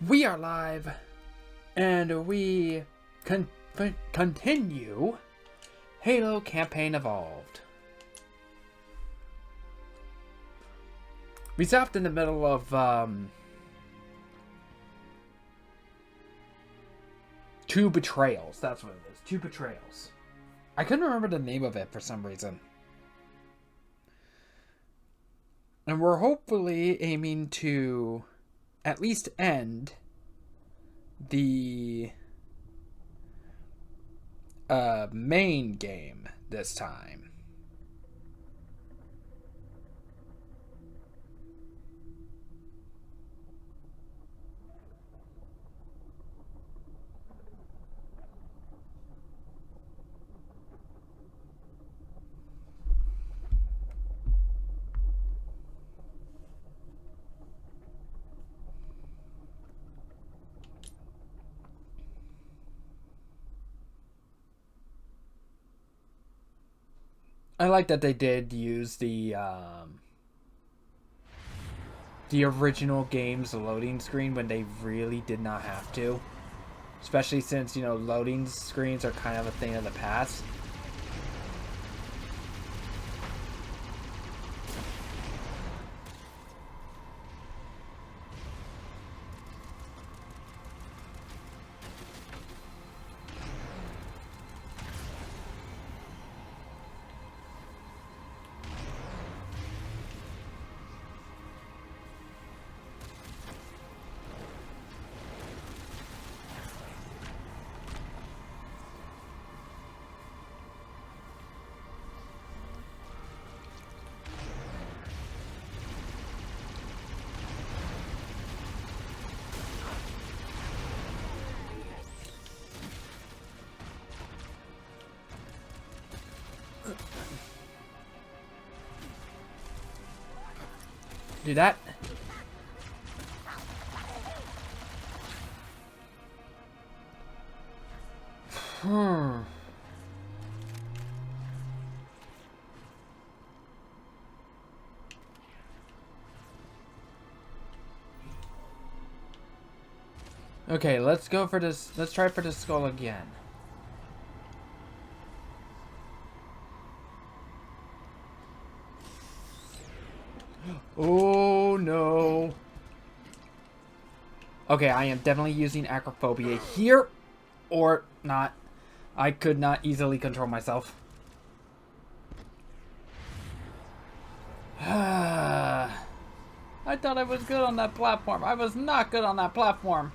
We are live, and we continue Halo Campaign Evolved. We stopped in the middle of two betrayals. That's what it is. Two betrayals. I couldn't remember the name of it for some reason. And we're hopefully aiming to at least end the main game this time. I like that they did use the original game's loading screen when they really did not have to. Especially since, you know, loading screens are kind of a thing of the past. Do that. Okay, let's go for this. Let's try for the skull again. Oh no. Okay, I am definitely using acrophobia here, or not. I could not easily control myself. I thought I was good on that platform. I was not good on that platform.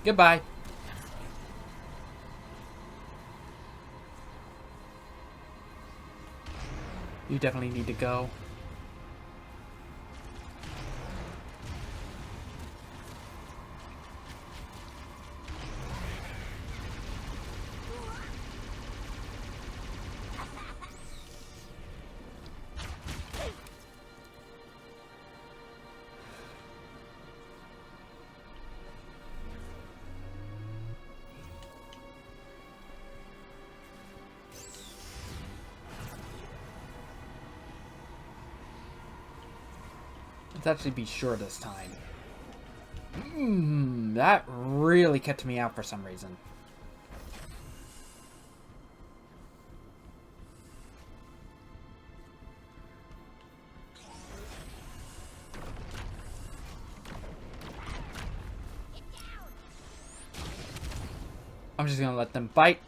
Goodbye. You definitely need to go. Let's actually be sure this time. That really kept me out for some reason. I'm just gonna let them bite.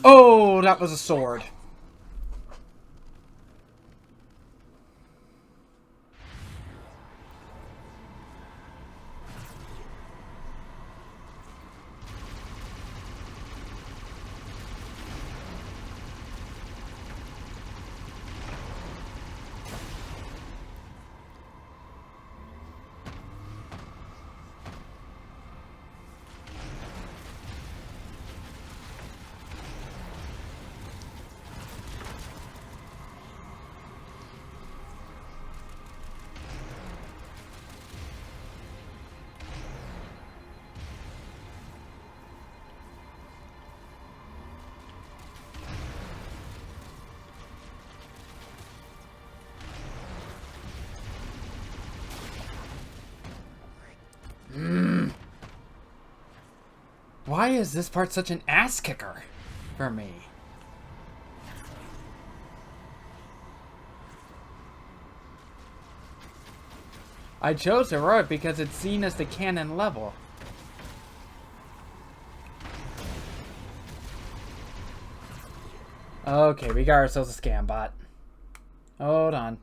Oh, that was a sword. Why is this part such an ass kicker for me? I chose heroic because it's seen as the canon level. Okay, we got ourselves a scam bot. Hold on.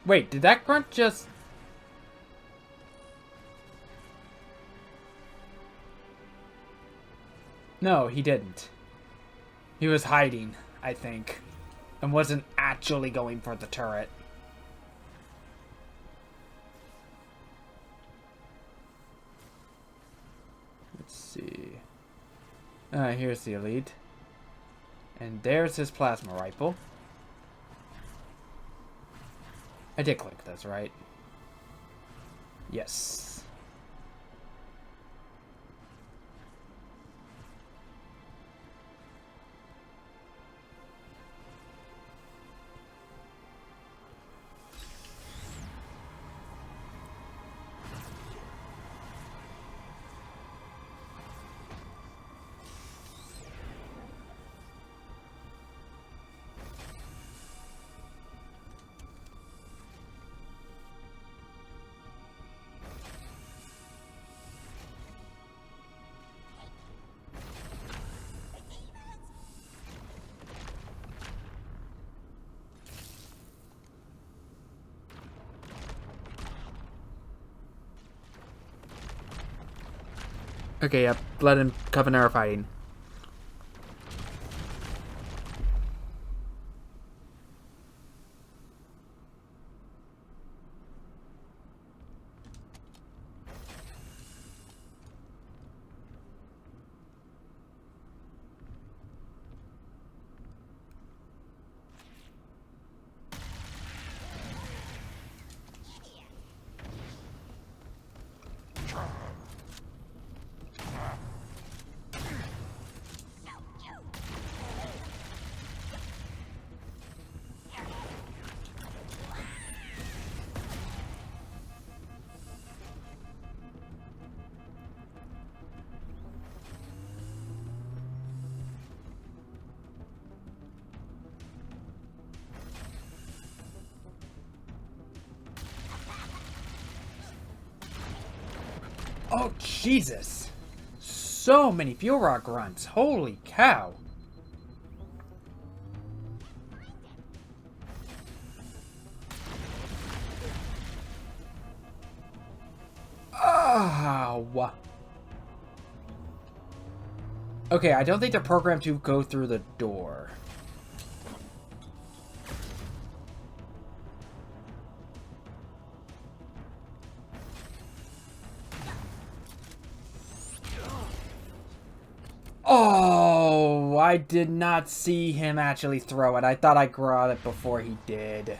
Wait, did that grunt just... No, he didn't. He was hiding, I think, and wasn't actually going for the turret. Let's see. Here's the elite. And there's his plasma rifle. I did click this, right? Yes. Okay, yep. Blood and Covenant are fighting. Oh, Jesus! So many fuel rod grunts. Holy cow. Oh. Okay, I don't think they're programmed to go through the door. Oh, I did not see him actually throw it. I thought I grabbed it before he did.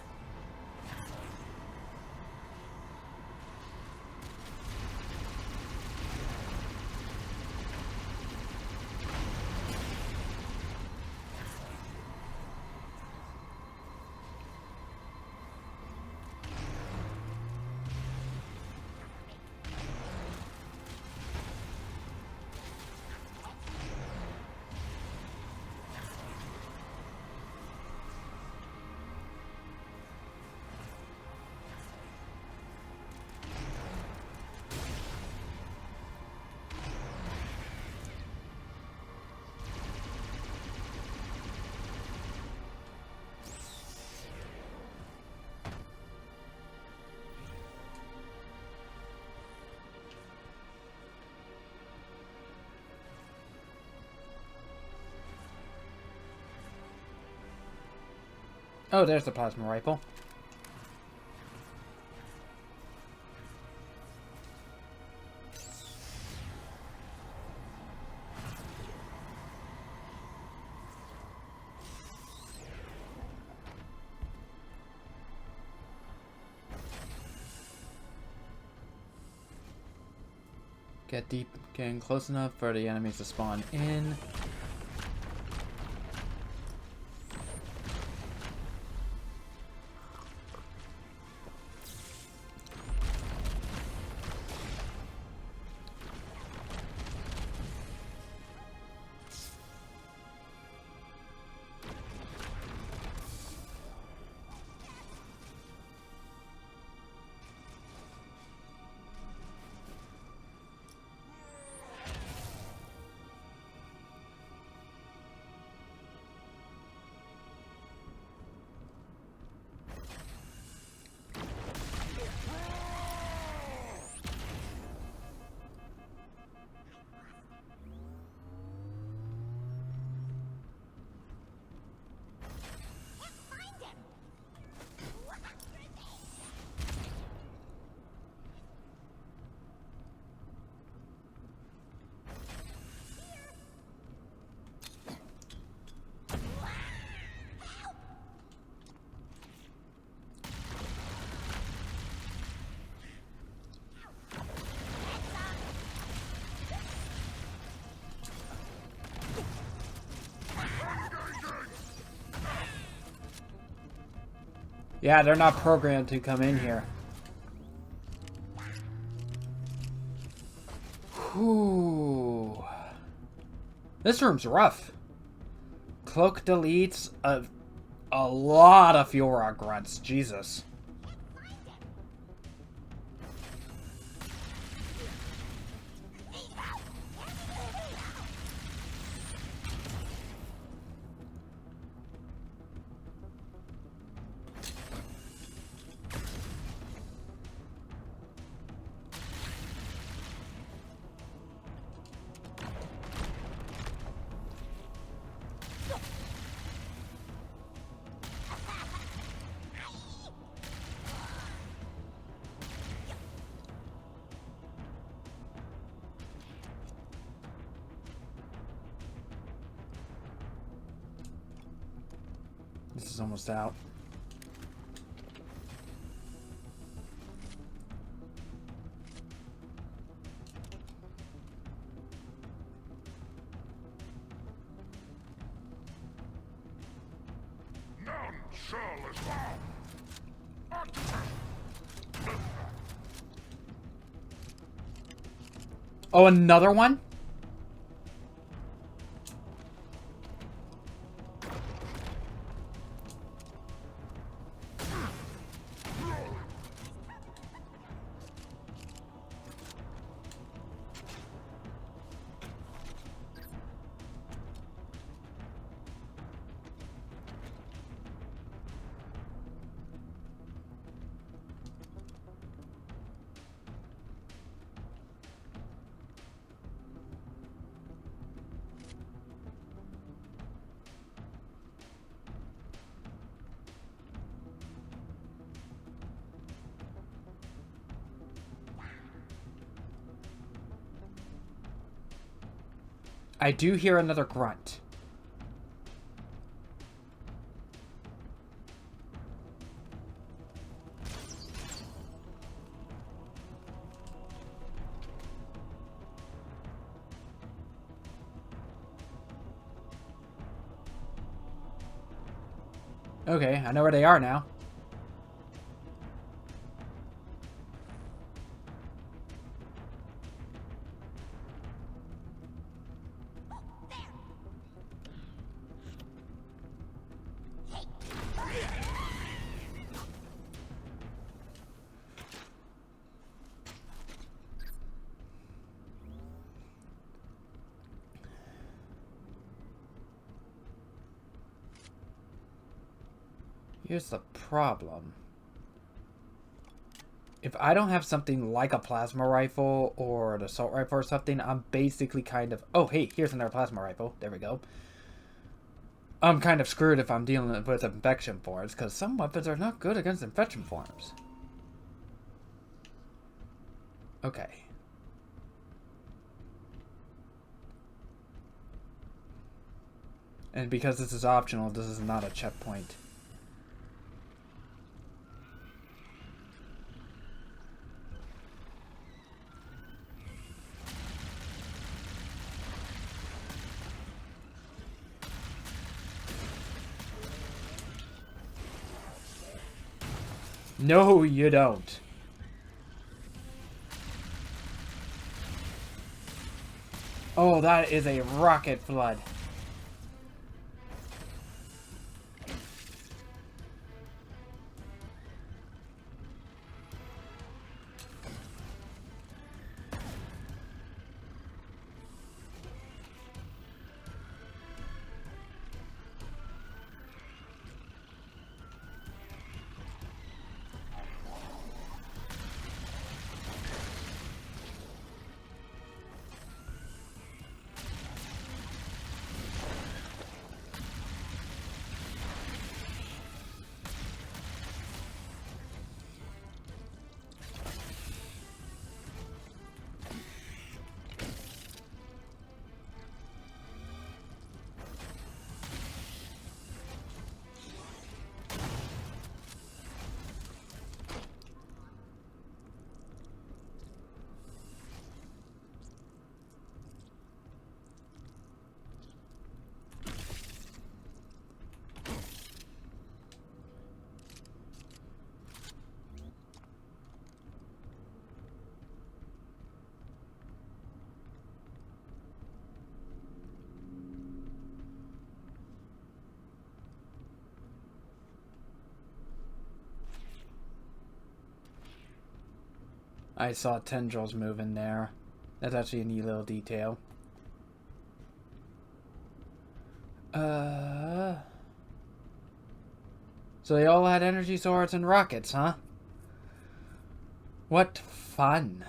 Oh, there's the plasma rifle. Get deep, getting close enough for the enemies to spawn in. Yeah, they're not programmed to come in here. Whew. This room's rough. Cloak deletes a lot of fuel rod grunts. Jesus. This is almost out. None shall escape. Oh, another one? I do hear another grunt. Okay, I know where they are now. Here's the problem. If I don't have something like a plasma rifle or an assault rifle or something, I'm basically kind of... Oh, hey, here's another plasma rifle. There we go. I'm kind of screwed if I'm dealing with infection forms, because some weapons are not good against infection forms. Okay. And because this is optional, this is not a checkpoint. No, you don't. Oh, that is a rocket flood. I saw tendrils move in there. That's actually a neat little detail. So they all had energy swords and rockets, huh? What fun.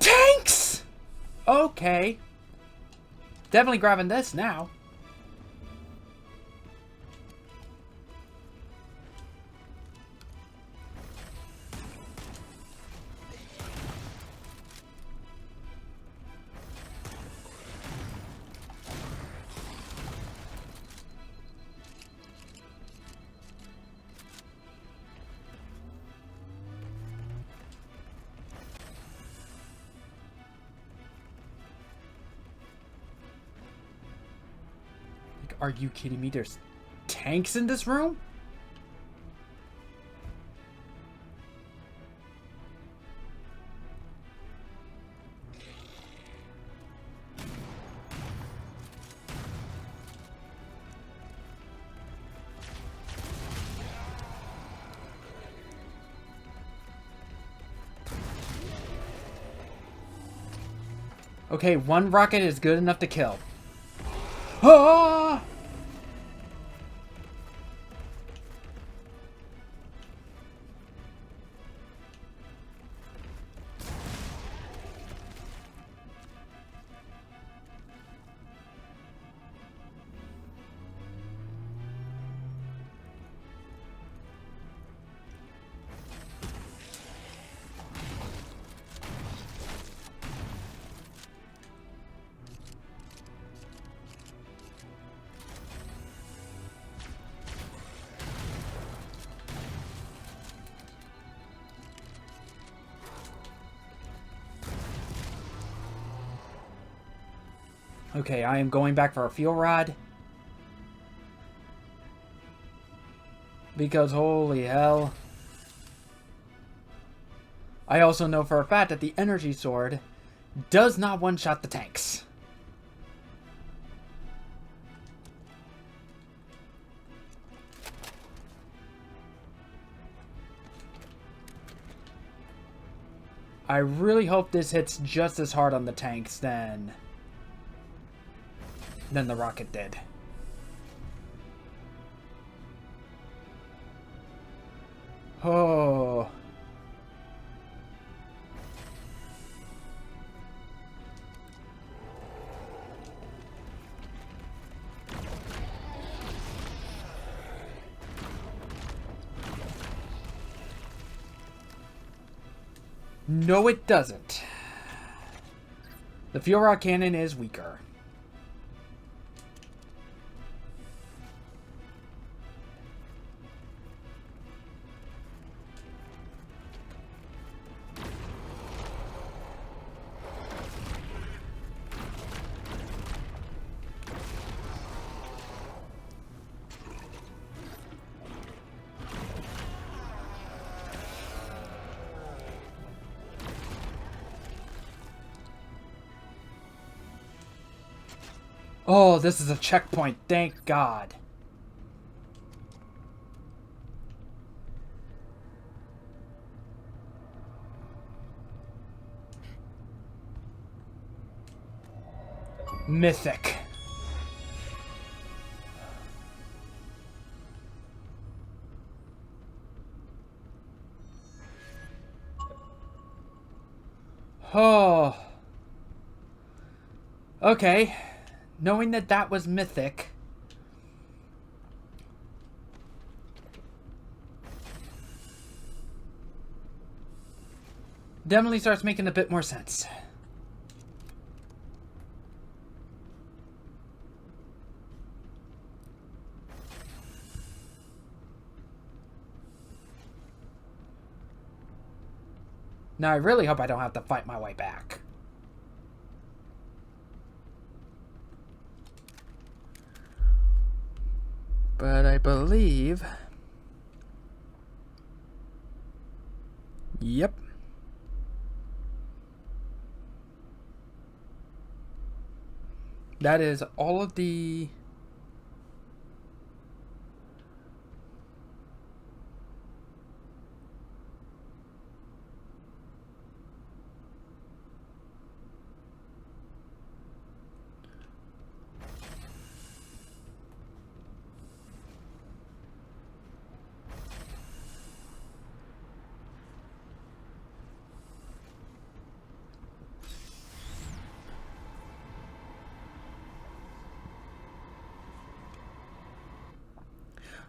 Tanks! Okay. Definitely grabbing this now. Are you kidding me? There's tanks in this room? Okay, one rocket is good enough to kill. Ah! Okay, I am going back for a fuel rod. Because holy hell. I also know for a fact that the energy sword does not one-shot the tanks. I really hope this hits just as hard on the tanks than the rocket did. Oh. No, it doesn't. The fuel rod cannon is weaker. Oh, this is a checkpoint. Thank God. Mythic. Oh. Okay. Knowing that that was mythic. Definitely starts making a bit more sense. Now I really hope I don't have to fight my way back. But I believe... Yep. That is all of the...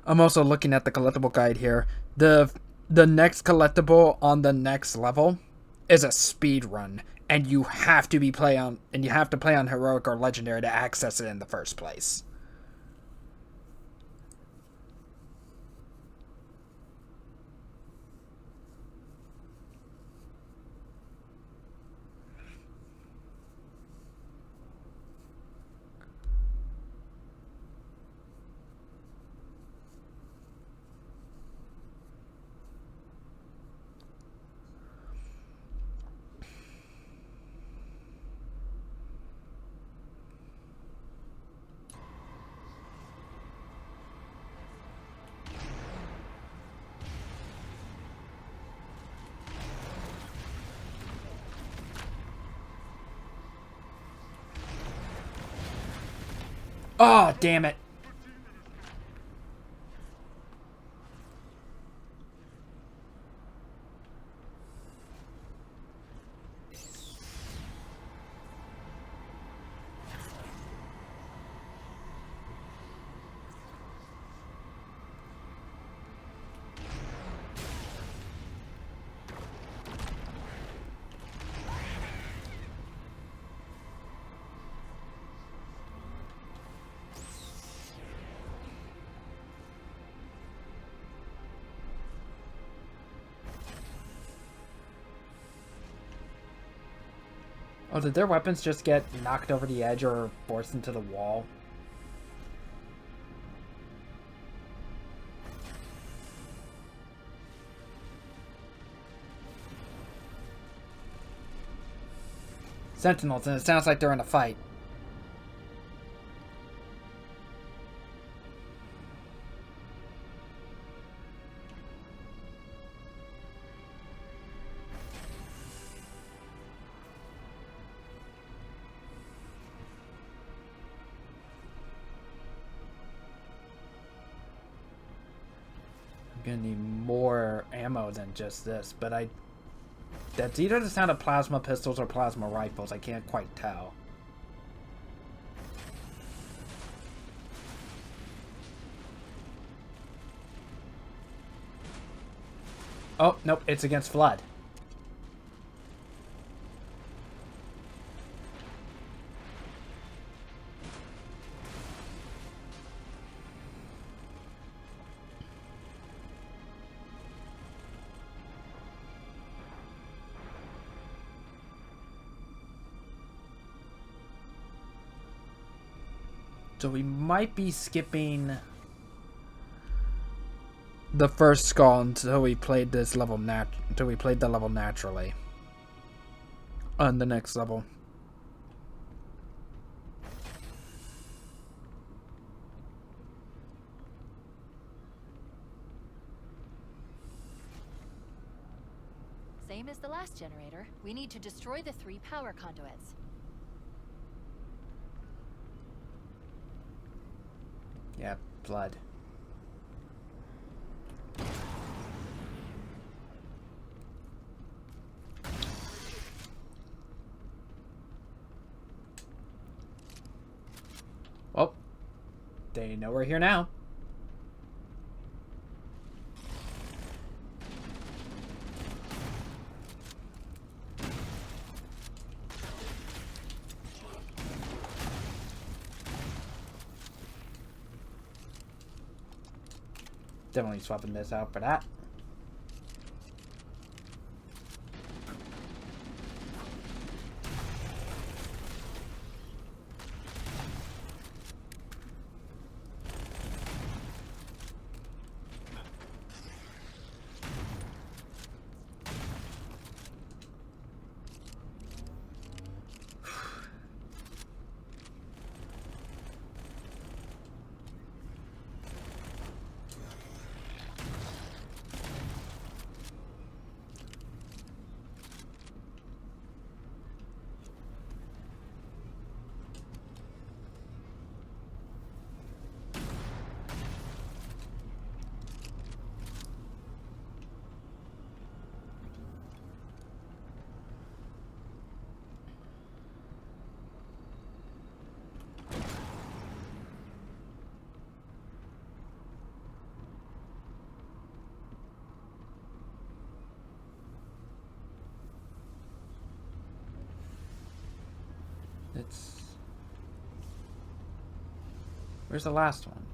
I'm also looking at the collectible guide here. The next collectible on the next level is a speed run, and you have to play on heroic or legendary to access it in the first place. Oh, damn it. Oh, did their weapons just get knocked over the edge or forced into the wall? Sentinels, and it sounds like they're in a fight. I'm gonna need more ammo than just this, but that's either the sound of plasma pistols or plasma rifles. I can't quite tell. Oh, nope, it's against Flood. So we might be skipping the first skull until we played this level until we played the level naturally. On the next level. Same as the last generator. We need to destroy the 3 power conduits. Yeah, blood. Well, they know we're here now. Definitely swapping this out for that. Where's the last one?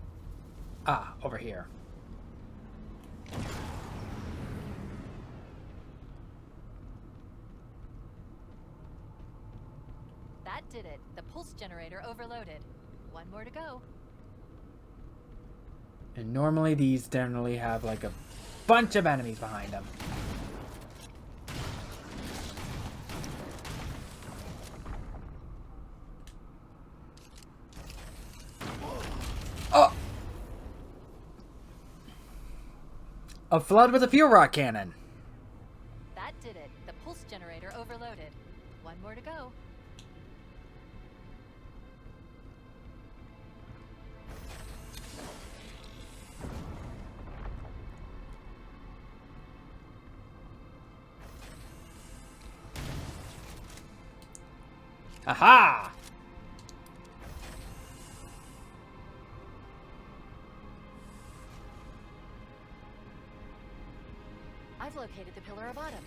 Ah, over here. That did it. The pulse generator overloaded. One more to go. And normally these generally have like a bunch of enemies behind them. Oh! A flood with a fuel rock cannon. That did it. The pulse generator overloaded. One more to go. Aha! I've located the Pillar of Autumn.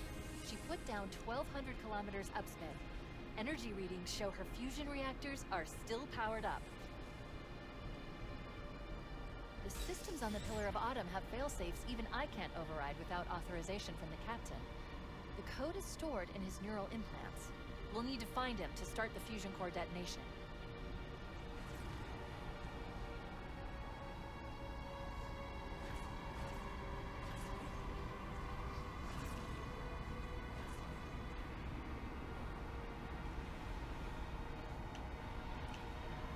She put down 1,200 kilometers upspin. Energy readings show her fusion reactors are still powered up. The systems on the Pillar of Autumn have failsafes even I can't override without authorization from the captain. The code is stored in his neural implants. We'll need to find him to start the fusion core detonation.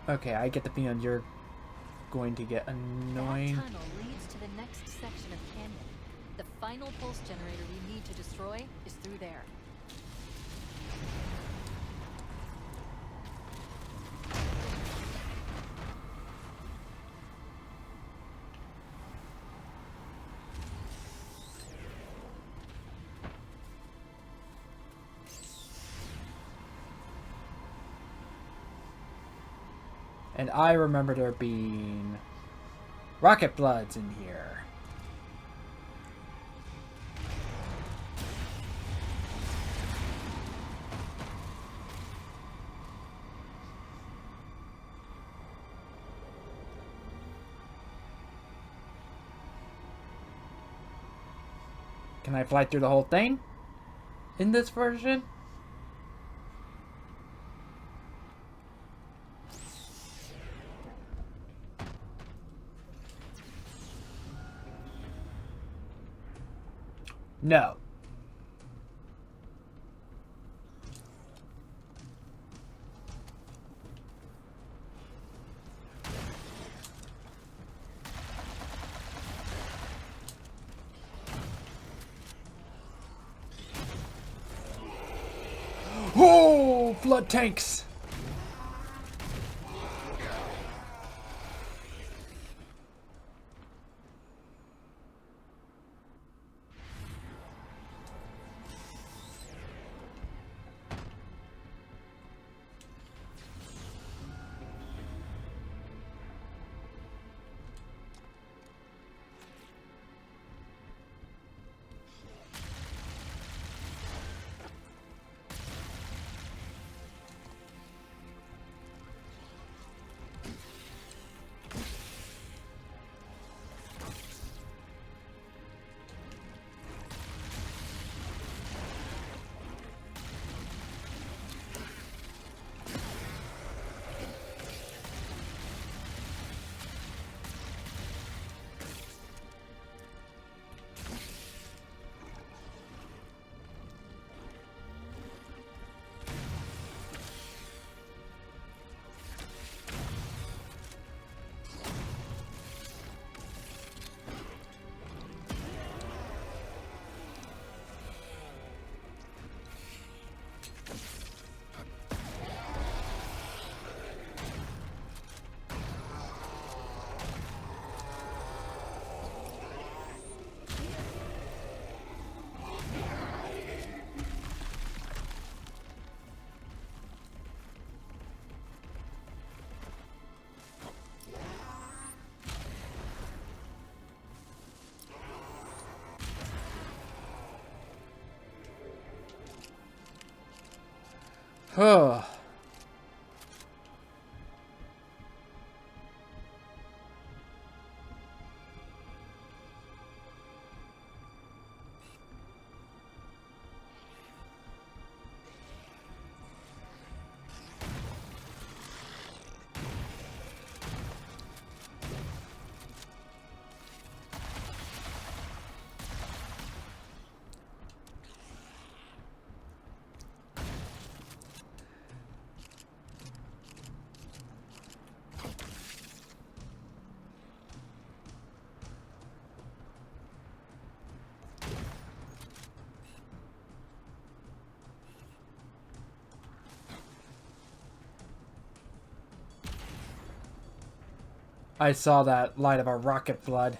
Okay, I get the feeling you're going to get That annoying. tunnel leads to the next section of canyon. The final pulse generator we need to destroy is through there. And I remember there being rocket bloods in here. Can I fly through the whole thing in this version? No. Oh, flood tanks. Huh. I saw that light of a rocket flood.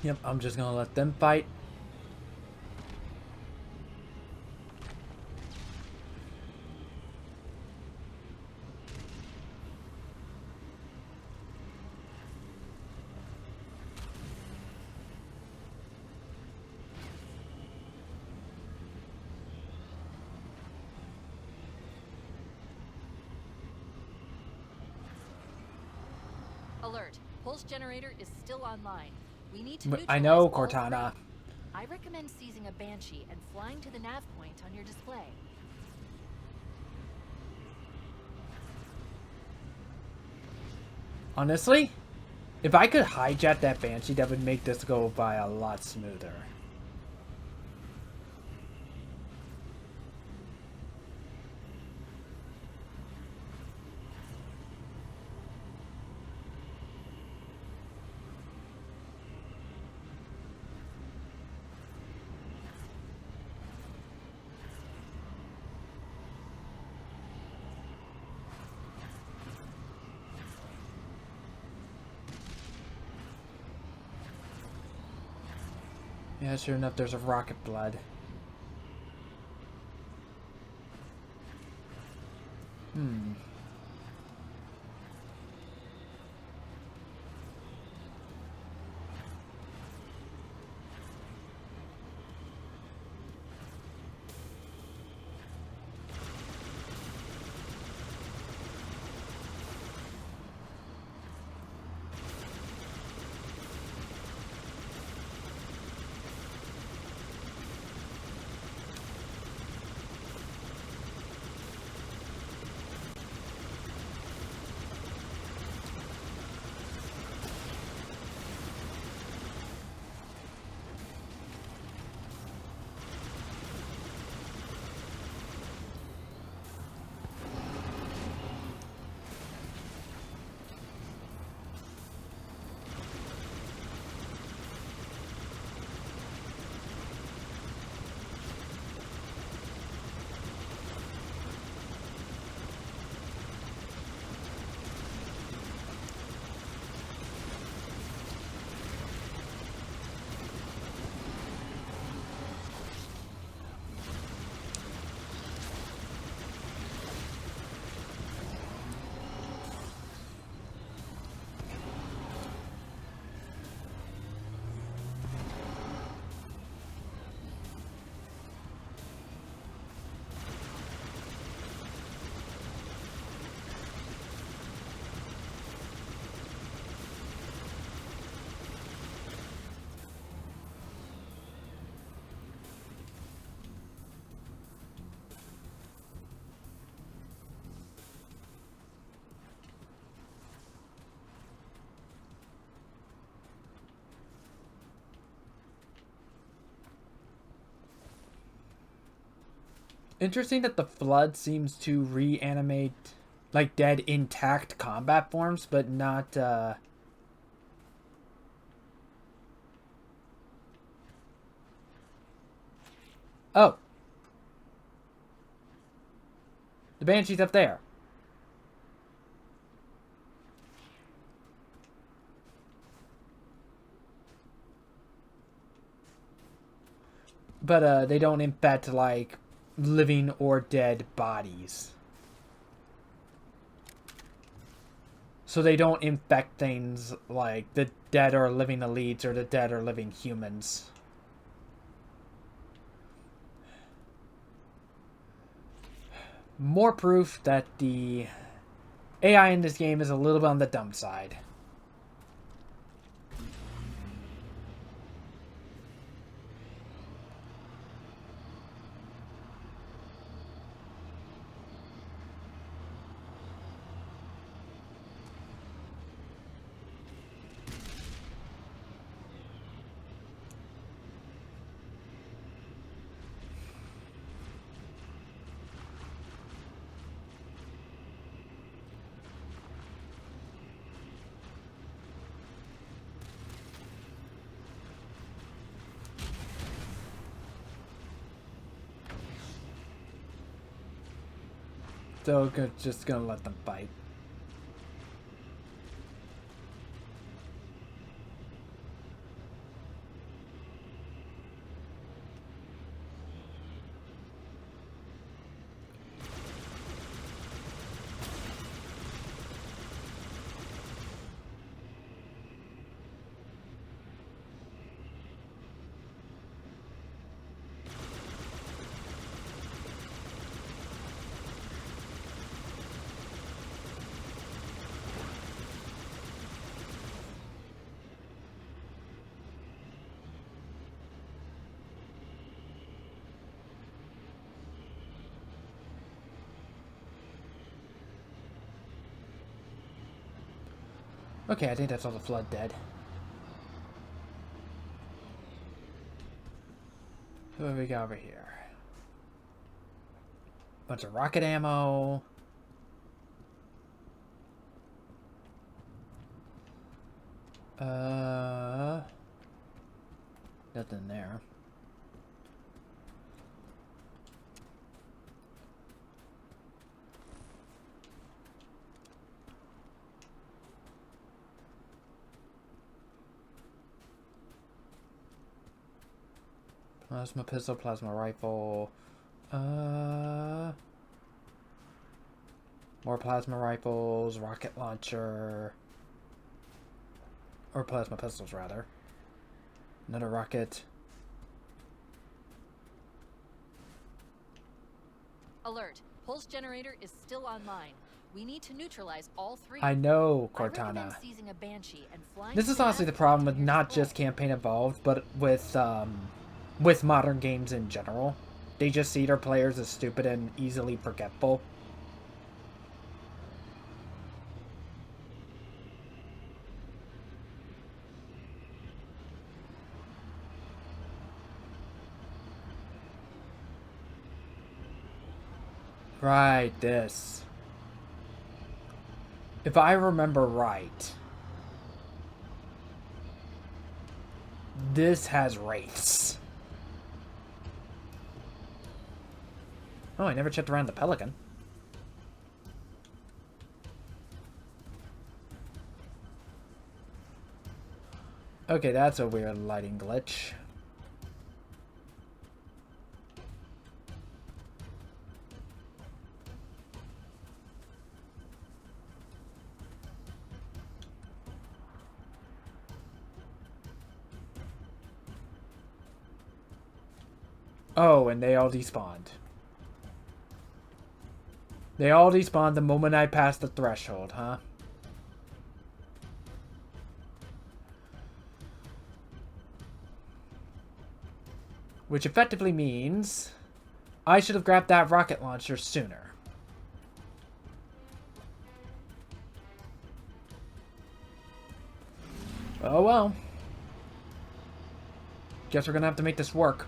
Yep, I'm just gonna let them fight. Alert. Pulse generator is still online. We need to I neutralize know, all Cortana. three. I recommend seizing a Banshee and flying to the nav point on your display. Honestly, if I could hijack that Banshee, that would make this go by a lot smoother. Yeah, sure enough, there's a rocket blood. Hmm. Interesting that the Flood seems to reanimate, like, dead intact combat forms, but not, Oh! The Banshee's up there. But, they don't infect, like, living or dead bodies. So they don't infect things like the dead or living elites or the dead or living humans. More proof that the AI in this game is a little bit on the dumb side. So just gonna let them fight. Okay, I think that's all the flood dead. What do we got over here? Bunch of rocket ammo. Nothing there. Plasma pistol, plasma rifle. More plasma rifles, rocket launcher. Or plasma pistols, rather. Another rocket. Alert. Pulse generator is still online. We need to neutralize all three. I know, I recommend Cortana. seizing a Banshee and flying This to is the honestly the nav problem point with on your not display. just Campaign Evolved, but with modern games in general. They just see their players as stupid and easily forgetful. Right, this. If I remember right, this has wraiths. Oh, I never checked around the Pelican. Okay, that's a weird lighting glitch. Oh, and they all despawned. They all despawned the moment I passed the threshold, huh? Which effectively means I should have grabbed that rocket launcher sooner. Oh well. Guess we're gonna have to make this work.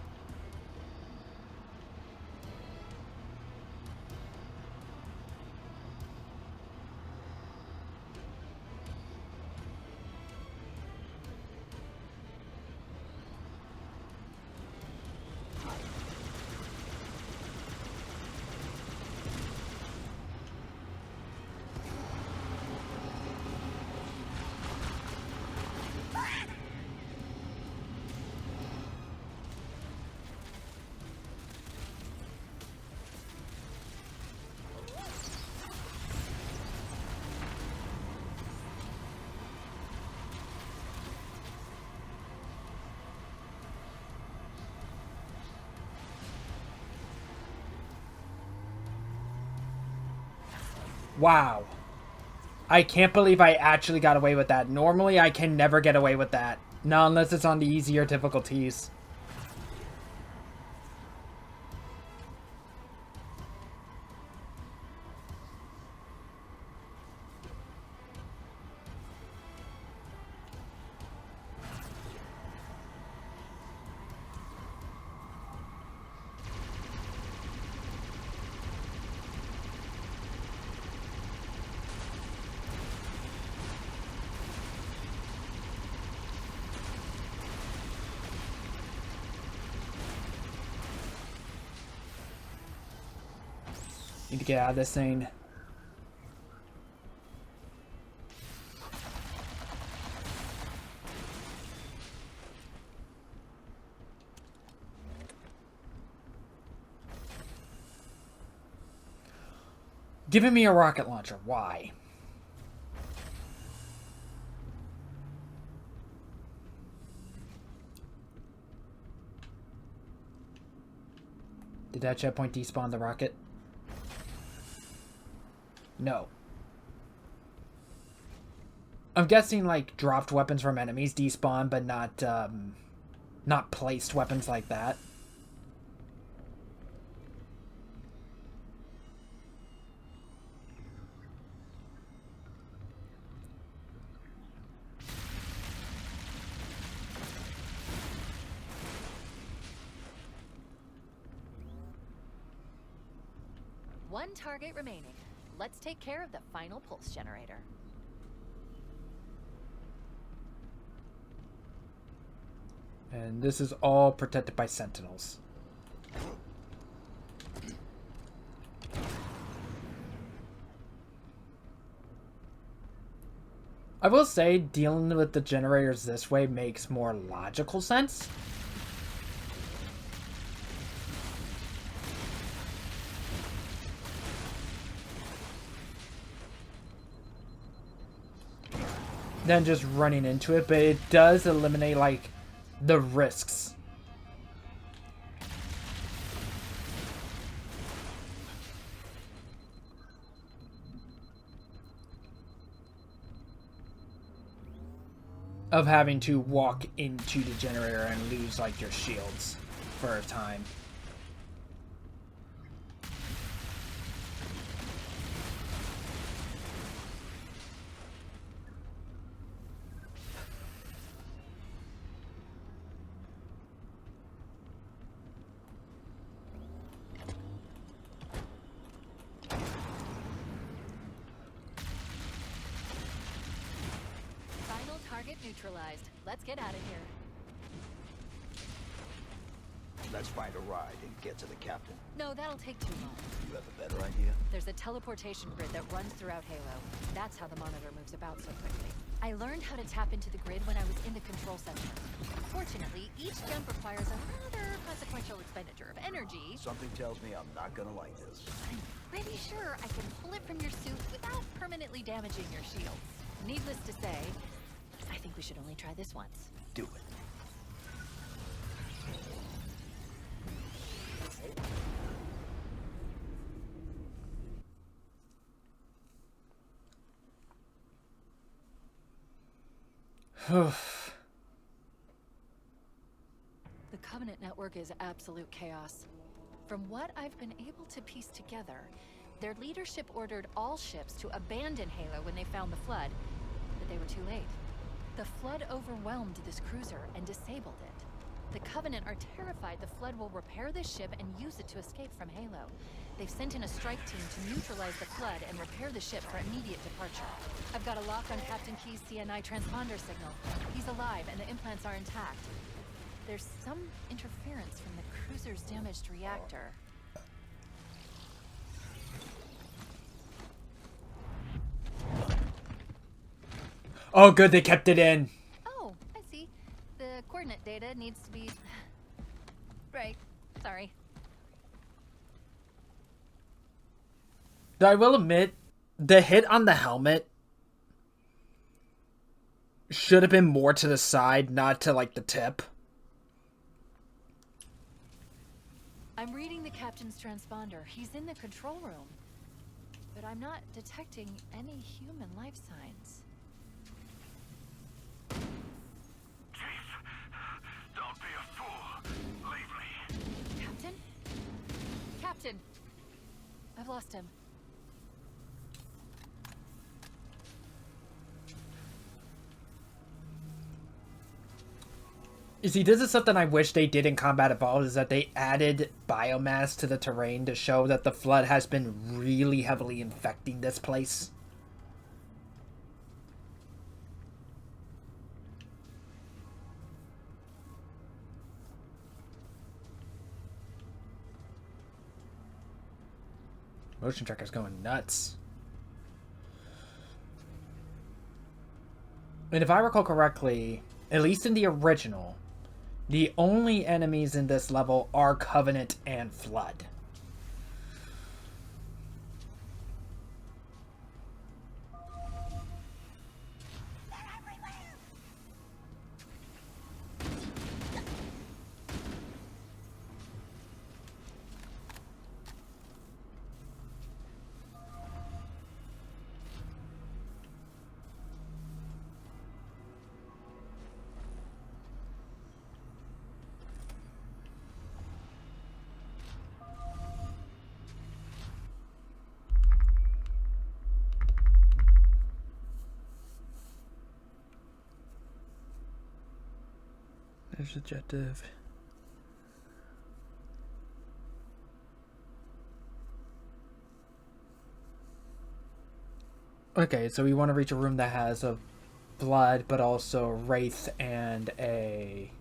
Wow. I can't believe I actually got away with that. Normally, I can never get away with that. Not unless it's on the easier difficulties. Need to get out of this thing. Giving me a rocket launcher. Why? Did that checkpoint despawn the rocket? No. I'm guessing, like, dropped weapons from enemies despawn, but not placed weapons like that. One target remaining. Let's take care of the final pulse generator. And this is all protected by sentinels. I will say, dealing with the generators this way makes more logical sense. Than just running into it, but it does eliminate, like, the risks. Of having to walk into the generator and lose, like, your shields for a time. Target neutralized. Let's get out of here. Let's find a ride and get to the captain. No, that'll take too long. You have a better idea? There's a teleportation grid that runs throughout Halo. That's how the monitor moves about so quickly. I learned how to tap into the grid when I was in the control center. Fortunately, each jump requires a rather consequential expenditure of energy. Something tells me I'm not gonna like this. I'm pretty sure I can pull it from your suit without permanently damaging your shields. Needless to say, I think we should only try this once. Do it. The Covenant network is absolute chaos. From what I've been able to piece together, their leadership ordered all ships to abandon Halo when they found the Flood, but they were too late. The Flood overwhelmed this cruiser and disabled it. The Covenant are terrified the Flood will repair this ship and use it to escape from Halo. They've sent in a strike team to neutralize the Flood and repair the ship for immediate departure. I've got a lock on Captain Key's CNI transponder signal. He's alive and the implants are intact. There's some interference from the cruiser's damaged reactor. Oh, good, they kept it in. Oh, I see. The coordinate data needs to be... Right. Sorry. Though I will admit, the hit on the helmet should have been more to the side, not to, like, the tip. I'm reading the captain's transponder. He's in the control room. But I'm not detecting any human life signs. Chief, don't be a fool. Leave me. Captain? Captain! I've lost him. You see, this is something I wish they did in Combat Evolved, is that they added biomass to the terrain to show that the Flood has been really heavily infecting this place. Motion tracker's going nuts. And if I recall correctly, at least in the original, the only enemies in this level are Covenant and Flood. There's objective. Okay, so we want to reach a room that has a blood, but also wraith and a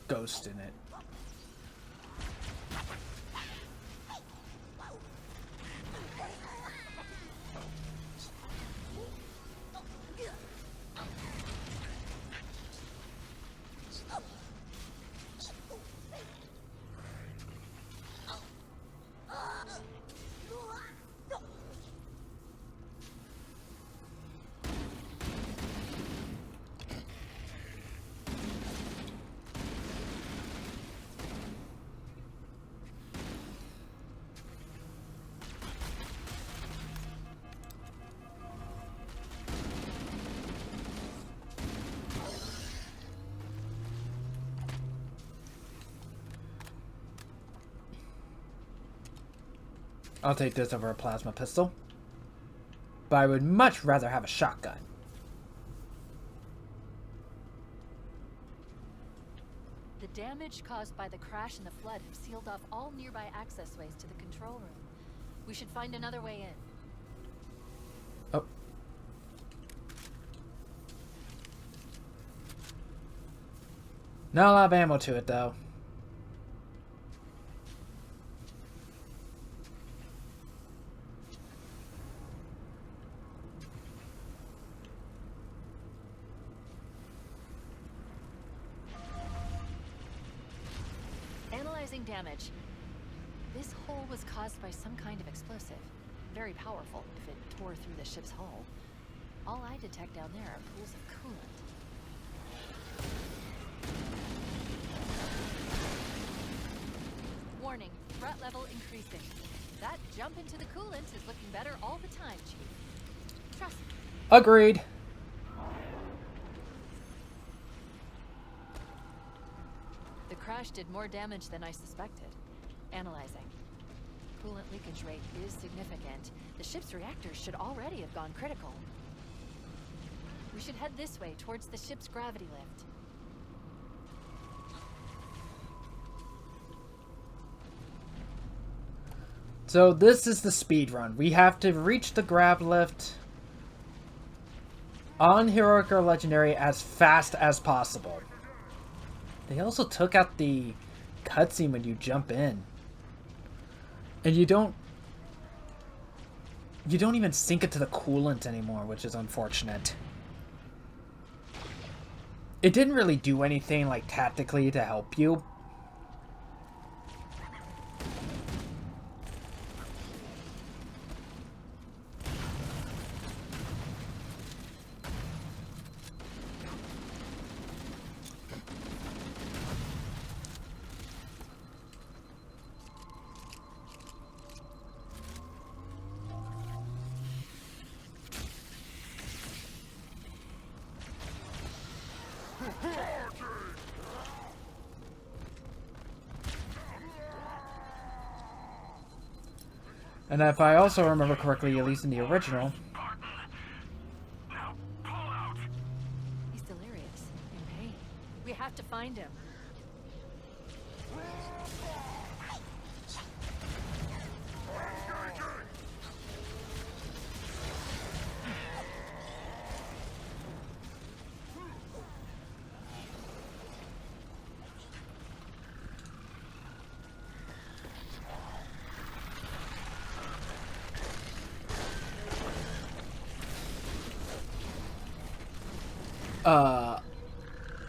ghost in it. I'll take this over a plasma pistol. But I would much rather have a shotgun. The damage caused by the crash and the flood have sealed off all nearby access ways to the control room. We should find another way in. Oh. Not a lot of ammo to it, though. Analyzing damage. This hole was caused by some kind of explosive. Very powerful if it tore through the ship's hull. All I detect down there are pools of coolant. Warning, threat level increasing. That jump into the coolant is looking better all the time, Chief. Trust me. Agreed. The crash did more damage than I suspected. Analyzing. Coolant leakage rate is significant. The ship's reactors should already have gone critical. We should head this way, towards the ship's gravity lift. So this is the speed run. We have to reach the grav lift on Heroic or Legendary as fast as possible. They also took out the cutscene when you jump in. And you don't even sink it to the coolant anymore, which is unfortunate. It didn't really do anything like tactically to help you. And if I also remember correctly, at least in the original, Now pull out. He's delirious, in pain. We have to find him.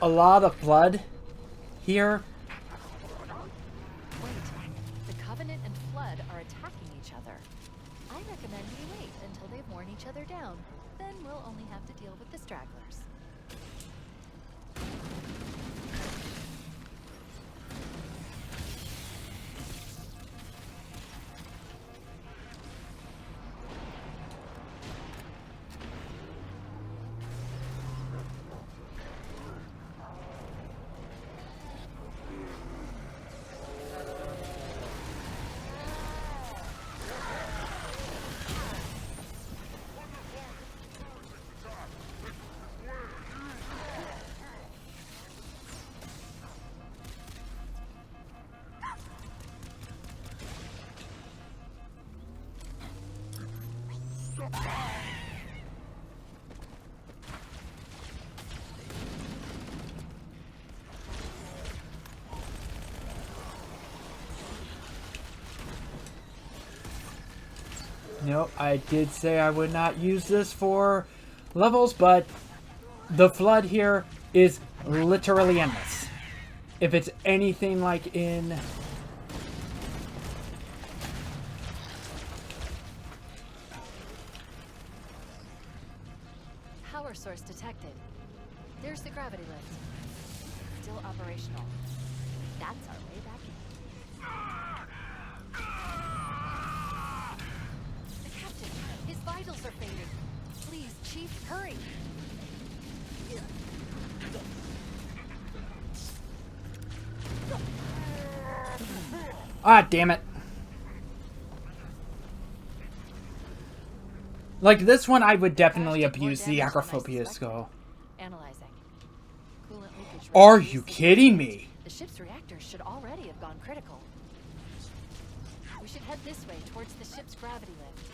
a lot of blood here. Wait, the Covenant and Flood are attacking each other. I recommend we wait until they've worn each other down. Then we'll only have to deal with the stragglers. No, I did say I would not use this for levels, but the flood here is literally endless. If it's anything like in... Power source detected. There's the gravity lift. Still operational. That's our way back in. The captain, his vitals are faded. Please, Chief, hurry. Ah, damn it. Like, this one I would definitely abuse the acrophobia skull. Analyzing. Coolant leakage Are rate you is kidding me? The ship's reactors should already have gone critical. We should head this way towards the ship's gravity lift.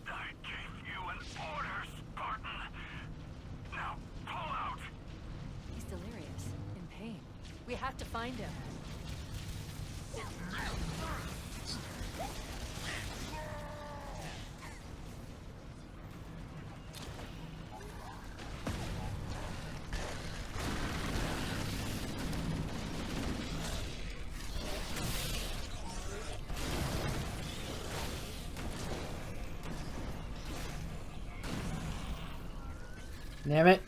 I gave you an order, Spartan. Now pull out. He's delirious, in pain. We have to find him. Damn it.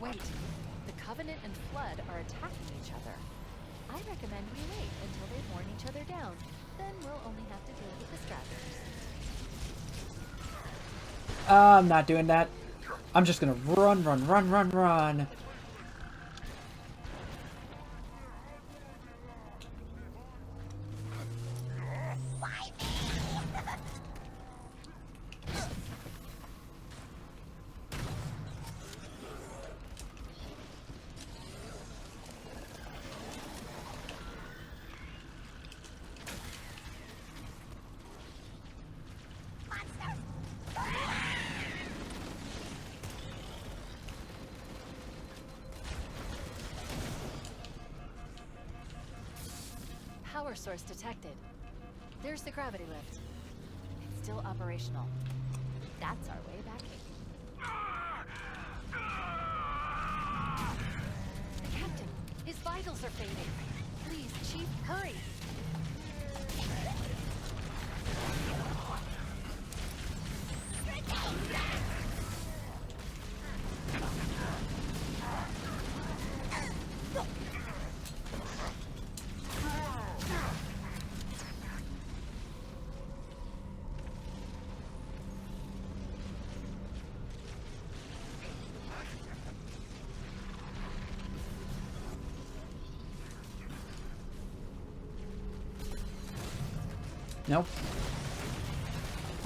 Wait, the Covenant and Flood are attacking each other. I recommend we wait until they've worn each other down. Then we'll only have to deal with the Straggers. I'm not doing that. I'm just gonna run, run, run, run, run. Power source detected. There's the gravity lift. It's still operational. That's our way back in. The captain, his vitals are fading. Please, Chief, hurry. Nope.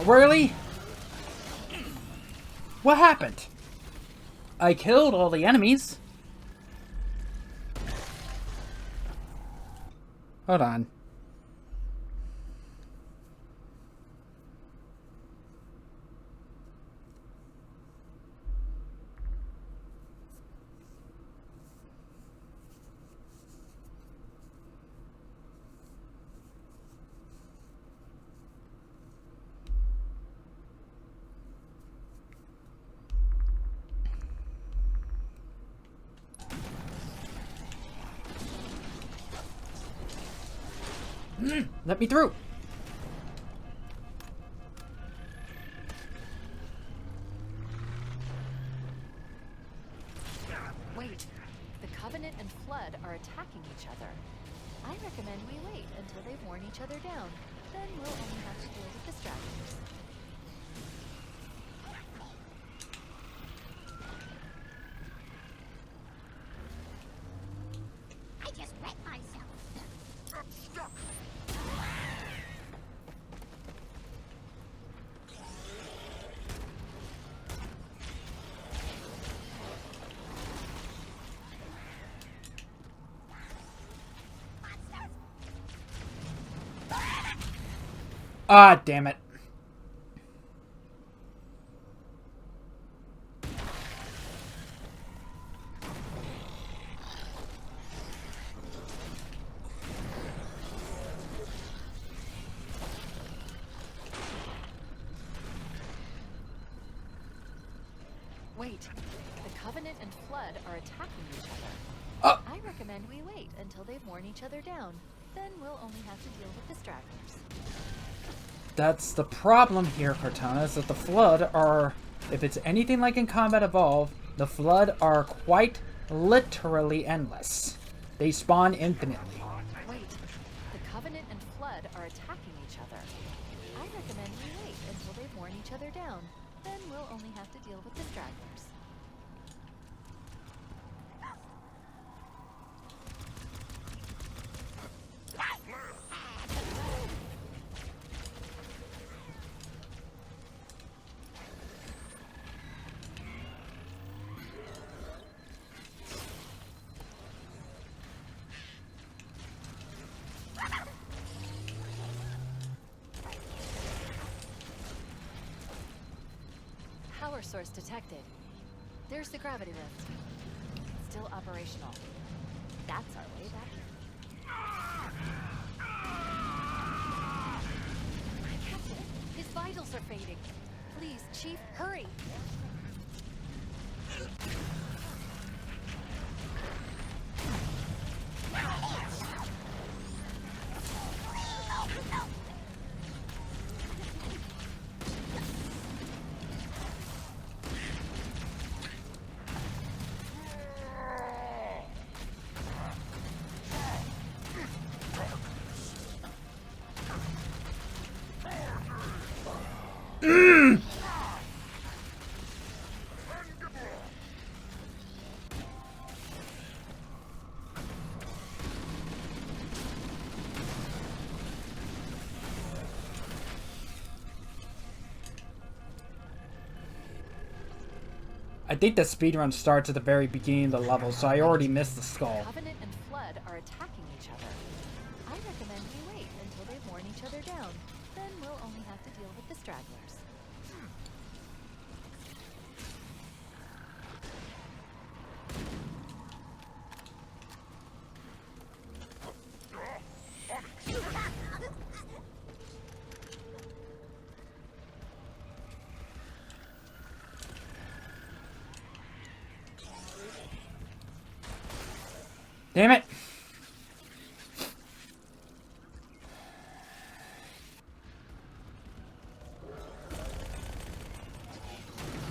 Really? What happened? I killed all the enemies. Hold on. Let me through. Wait, the Covenant and Flood are attacking each other. I recommend we wait until they've worn each other down. Then we'll only have to deal with the Straggers. Ah, damn it. Wait, the Covenant and Flood are attacking each other. I recommend we wait until they've worn each other down. Then we'll only have to deal with the stragglers. That's the problem here, Cortana, is that the Flood are, if it's anything like in Combat Evolved, the Flood are quite literally endless. They spawn infinitely. Wait, the Covenant and Flood are attacking each other. I recommend we wait until they've worn each other down. Then we'll only have to deal with the stragglers. Power source detected. There's the gravity lift. Still operational. That's our way back in. Captain, his vitals are fading. Please, Chief, hurry! I think the speedrun starts at the very beginning of the level, so I already missed the skull. Covenant and Flood are attacking each other. I recommend we wait until they've worn each other down. Then we'll only have to deal with the stragglers. Damn it!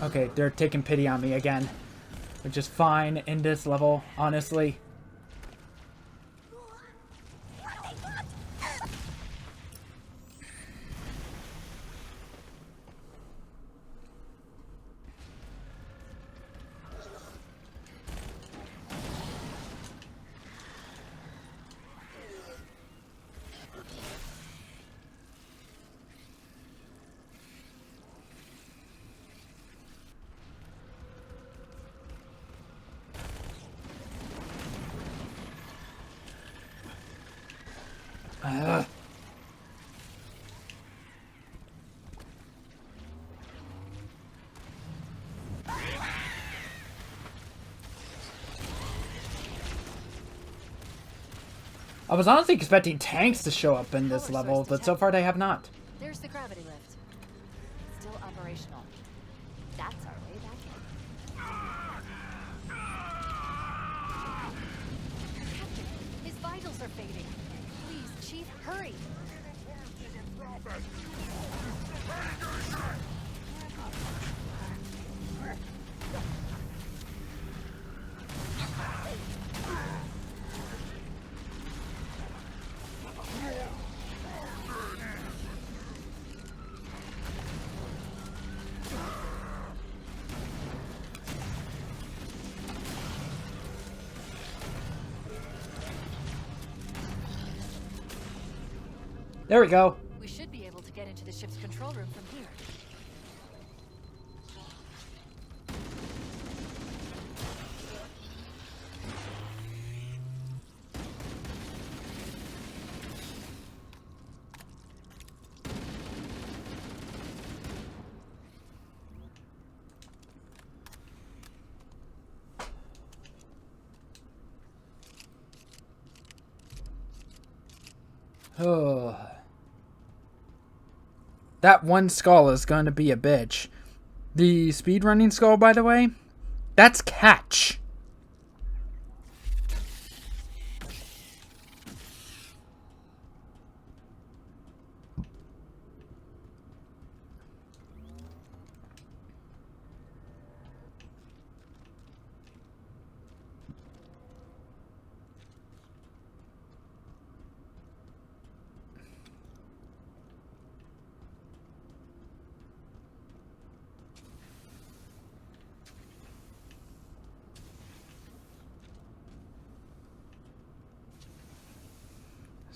Okay, they're taking pity on me again. Which is fine in this level, honestly. I was honestly expecting tanks to show up in this level, but so far they have not. There's the gravity lift. Still operational. That's our way back in. Captain, his vitals are fading. Please, Chief, hurry! There we go. We should be able to get into the ship's control room from here. Oh. That one skull is going to be a bitch. The speedrunning skull, by the way, that's catch.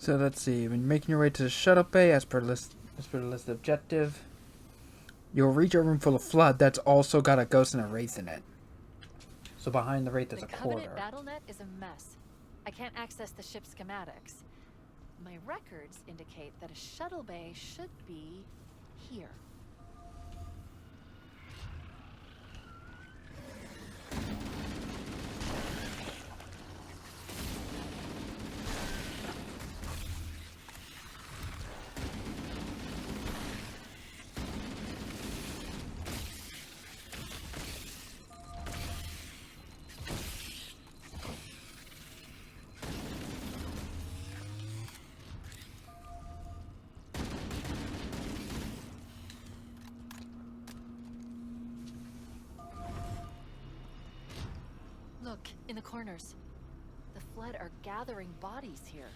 So let's see. When making your way to the shuttle bay, as per the list objective, you'll reach a room full of flood that's also got a ghost and a wraith in it. So behind the wraith there's a Covenant quarter. battle net is a mess. I can't access the ship's schematics. My records indicate that a shuttle bay should be here. Look, in the corners. The flood are gathering bodies here.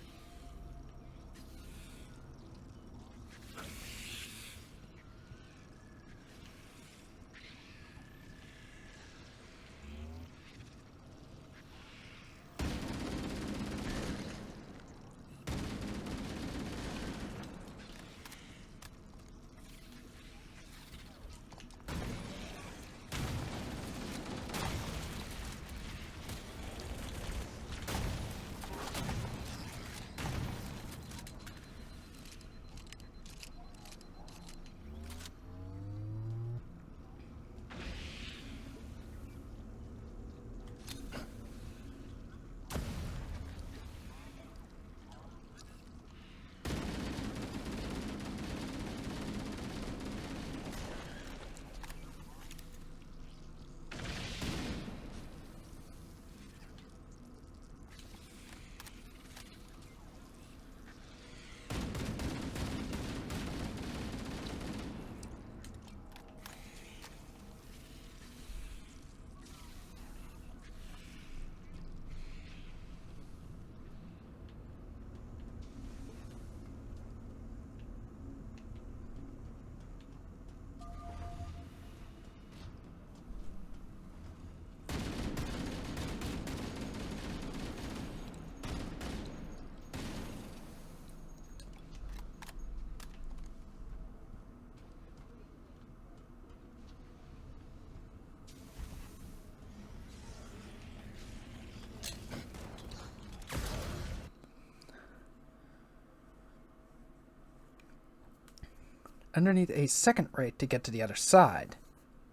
Underneath a second wraith to get to the other side.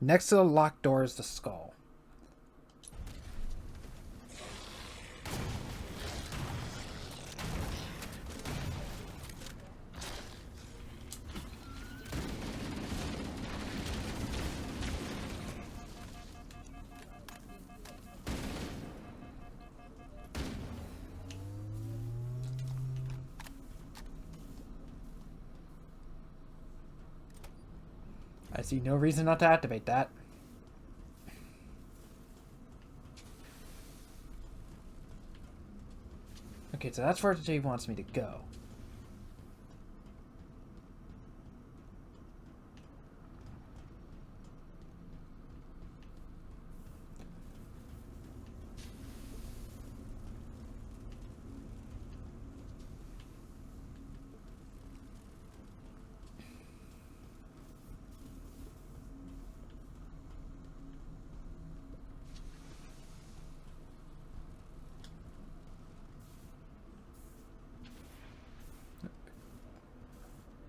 Next to the locked door is the skull. I see no reason not to activate that. Okay, so that's where Jay wants me to go.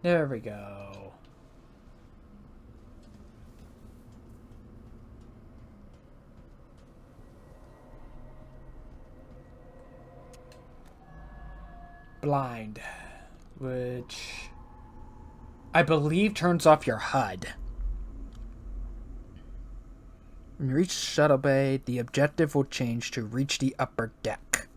There we go. Blind. which I believe turns off your HUD. When you reach the shuttle bay, the objective will change to reach the upper deck.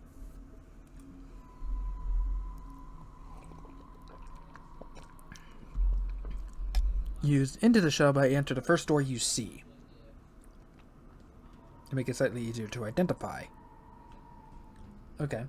Use into the shuttle bay, enter the first door you see to make it slightly easier to identify. Okay.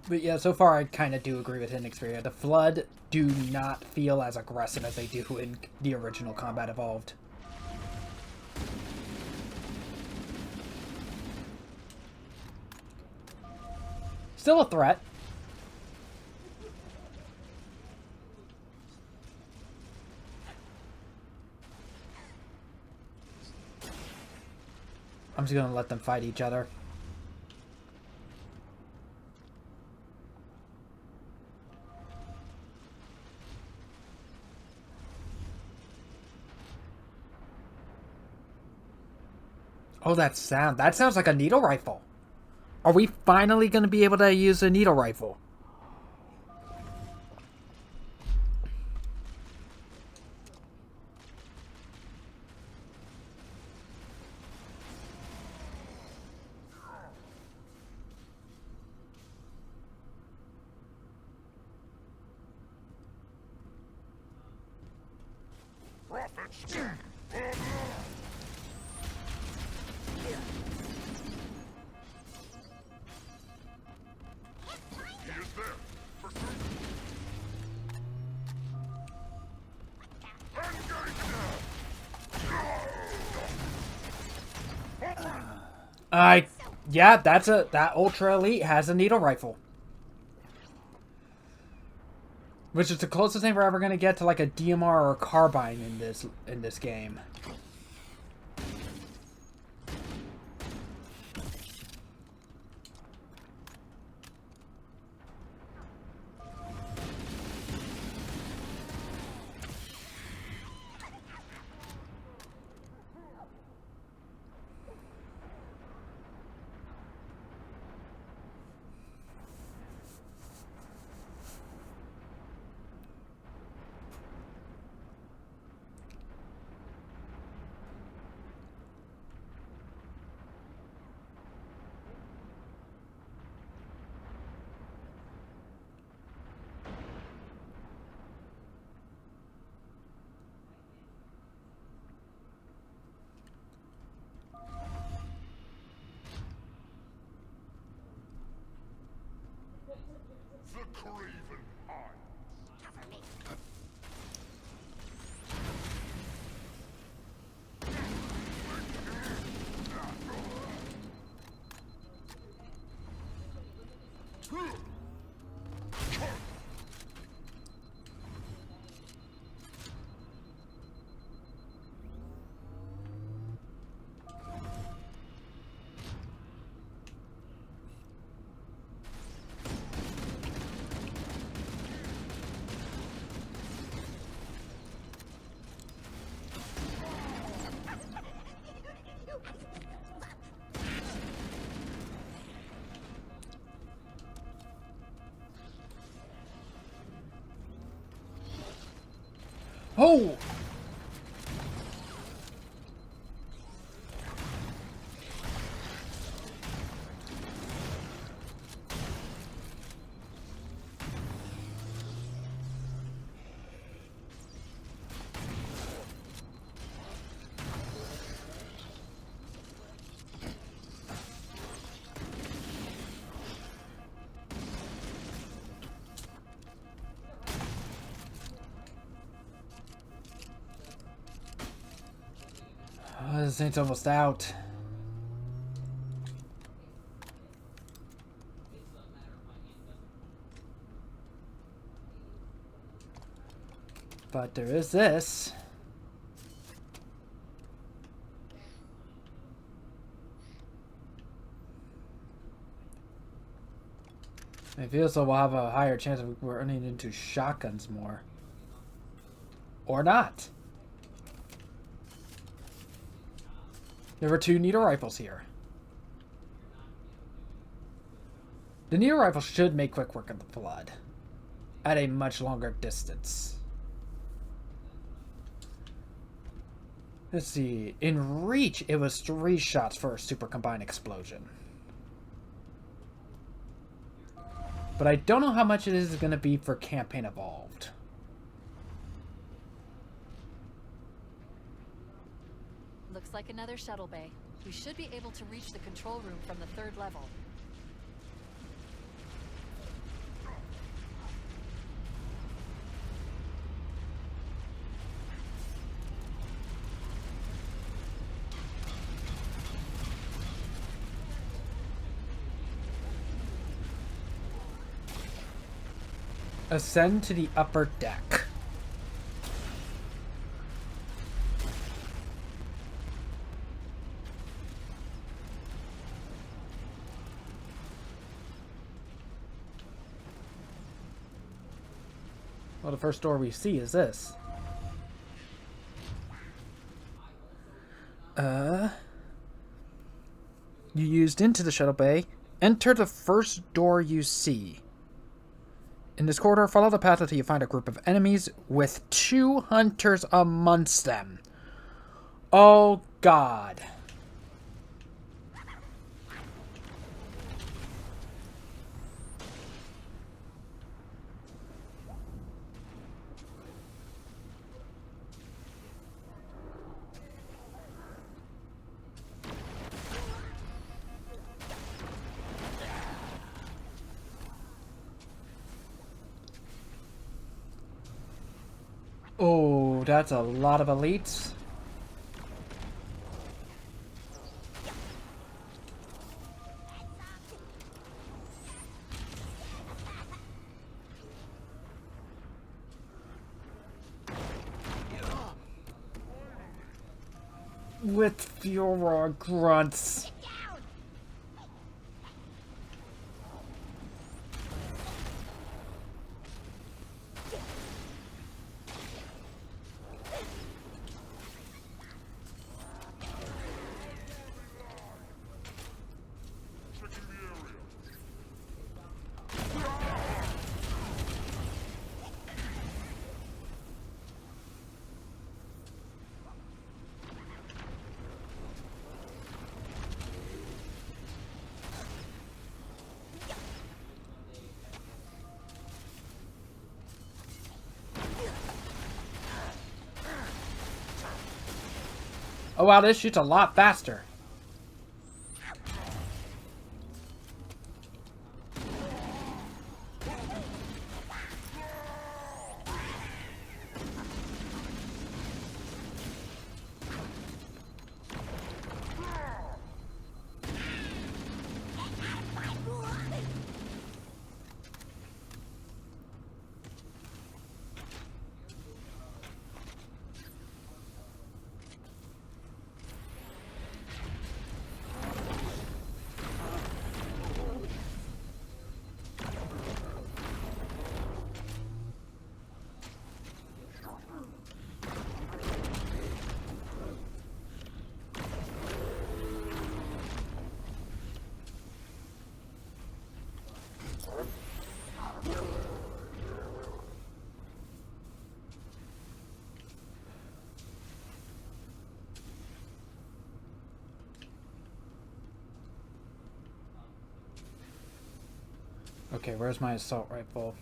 But yeah, so far I kind of do agree with Inexperia. The Flood do not feel as aggressive as they do in the original Combat Evolved. Still a threat. I'm just gonna let them fight each other. Oh, that sound. That sounds like a needle rifle. Are we finally going to be able to use a needle rifle? Yeah, that Ultra Elite has a needle rifle. Which is the closest thing we're ever gonna get to like a DMR or a carbine in this game. craven mind. Oh! Oh, this thing's almost out. But there is this. It feels so we'll have a higher chance of running into shotguns more. Or not. There were 2 needle rifles here. The needle rifle should make quick work of the flood. At a much longer distance. Let's see. In reach, it was 3 shots for a super combined explosion. But I don't know how much it is going to be for campaign evolved. Looks like another shuttle bay. We should be able to reach the control room from the 3rd level. Ascend to the upper deck. Well, the first door we see is this. You used into the shuttle bay. Enter the first door you see. In this corridor, follow the path until you find a group of enemies with 2 hunters amongst them. Oh, God. Oh, that's a lot of elites. With Furor grunts. Oh wow, this shoots a lot faster. Okay, where's my assault rifle?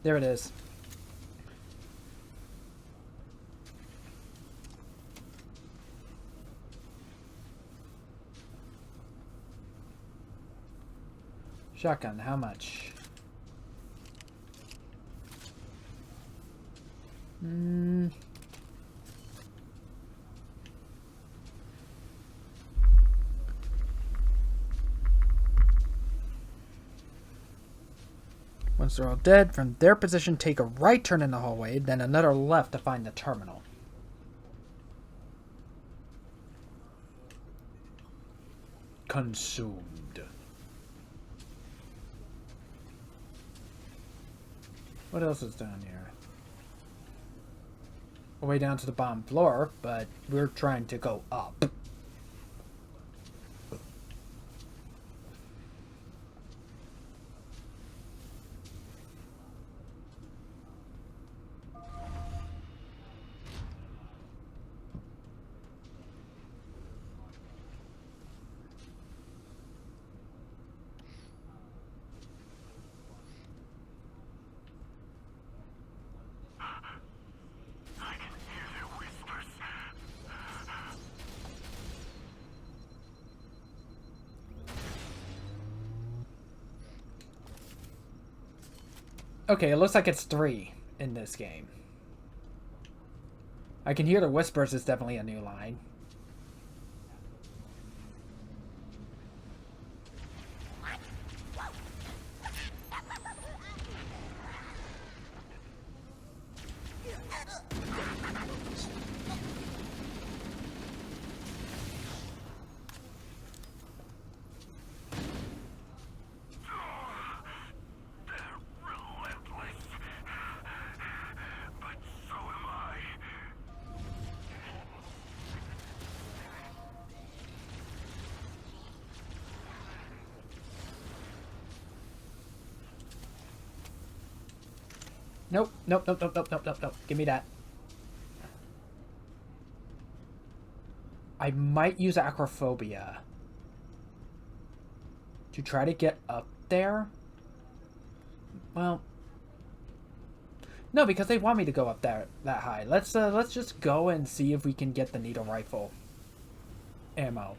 There it is. Shotgun, how much? Once they're all dead, from their position, take a right turn in the hallway, then another left to find the terminal. Consumed. What else is down here? We're way down to the bottom floor, but we're trying to go up. I can hear their whispers. Okay, it looks like it's 3 in this game. I can hear the whispers is definitely a new line. They're relentless. But so am I. Nope, nope, nope, nope, nope, nope, nope, nope. Give me that. I might use acrophobia to try to get up there. Well, no, because they want me to go up there that high. Let's just go and see if we can get the needle rifle ammo.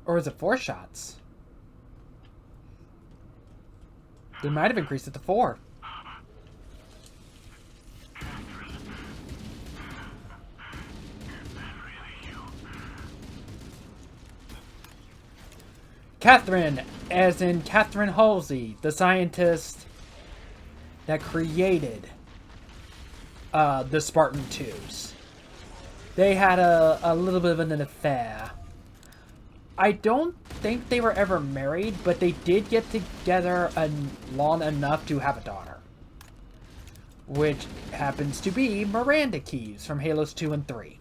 Or is it 4 shots? They might have increased it to 4. Catherine, as in Catherine Halsey, the scientist that created the Spartan 2s. They had a little bit of an affair. I don't think they were ever married, but they did get together long enough to have a daughter. Which happens to be Miranda Keyes from Halos 2 and 3.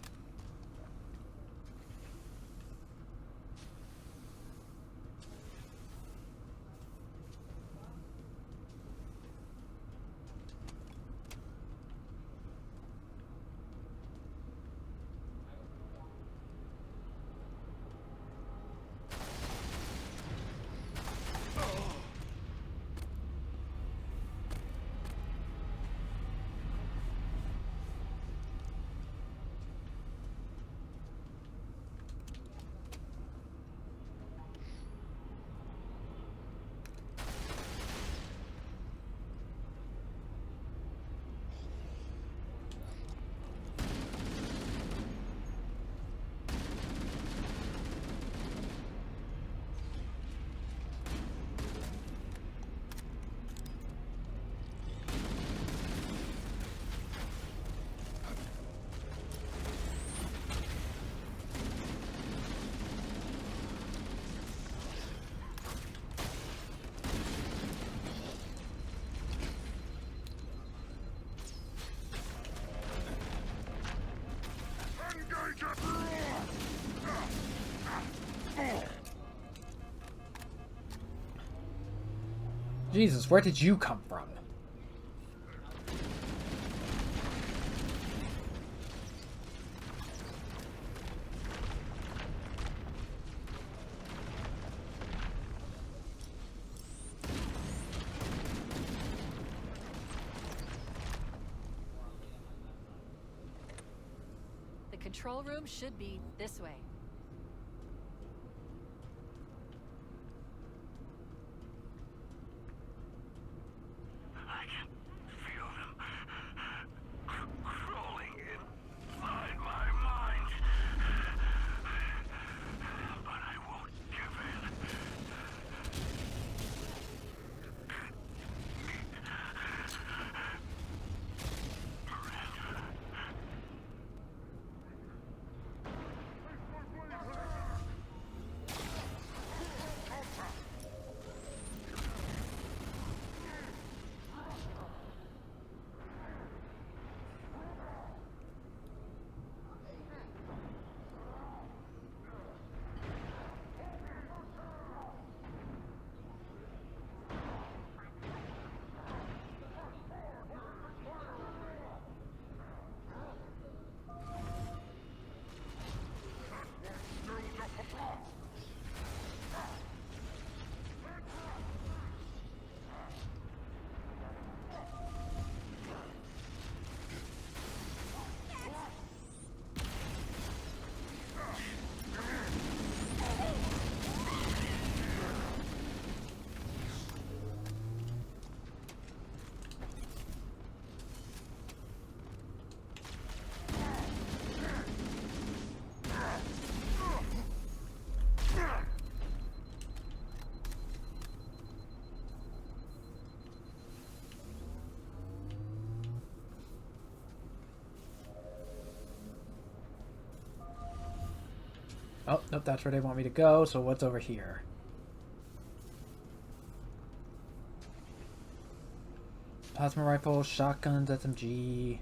Jesus, where did you come from? The control room should be this way. I can feel them crawling inside my mind. But I won't give in. Oh, nope, that's where they want me to go, so what's over here? Plasma rifle, shotguns, SMG,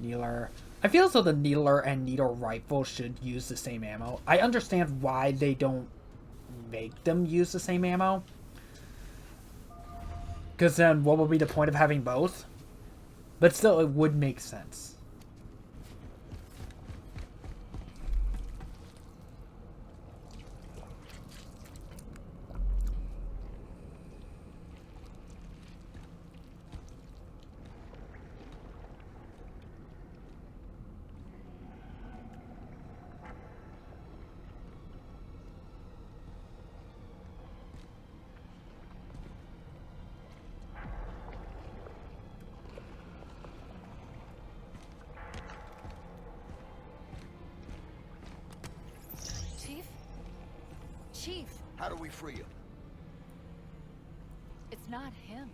needler. I feel as though the needler and needle rifle should use the same ammo. I understand why they don't make them use the same ammo. Because then what would be the point of having both? But still, it would make sense. Chief, How do we free him? it's not him.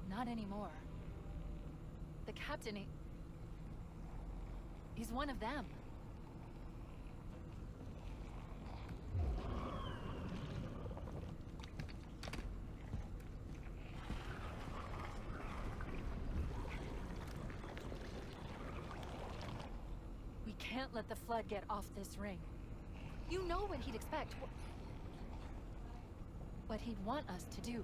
Not anymore. The captain, he's one of them. We can't let the Flood get off this ring. You know what he'd expect. What he'd want us to do.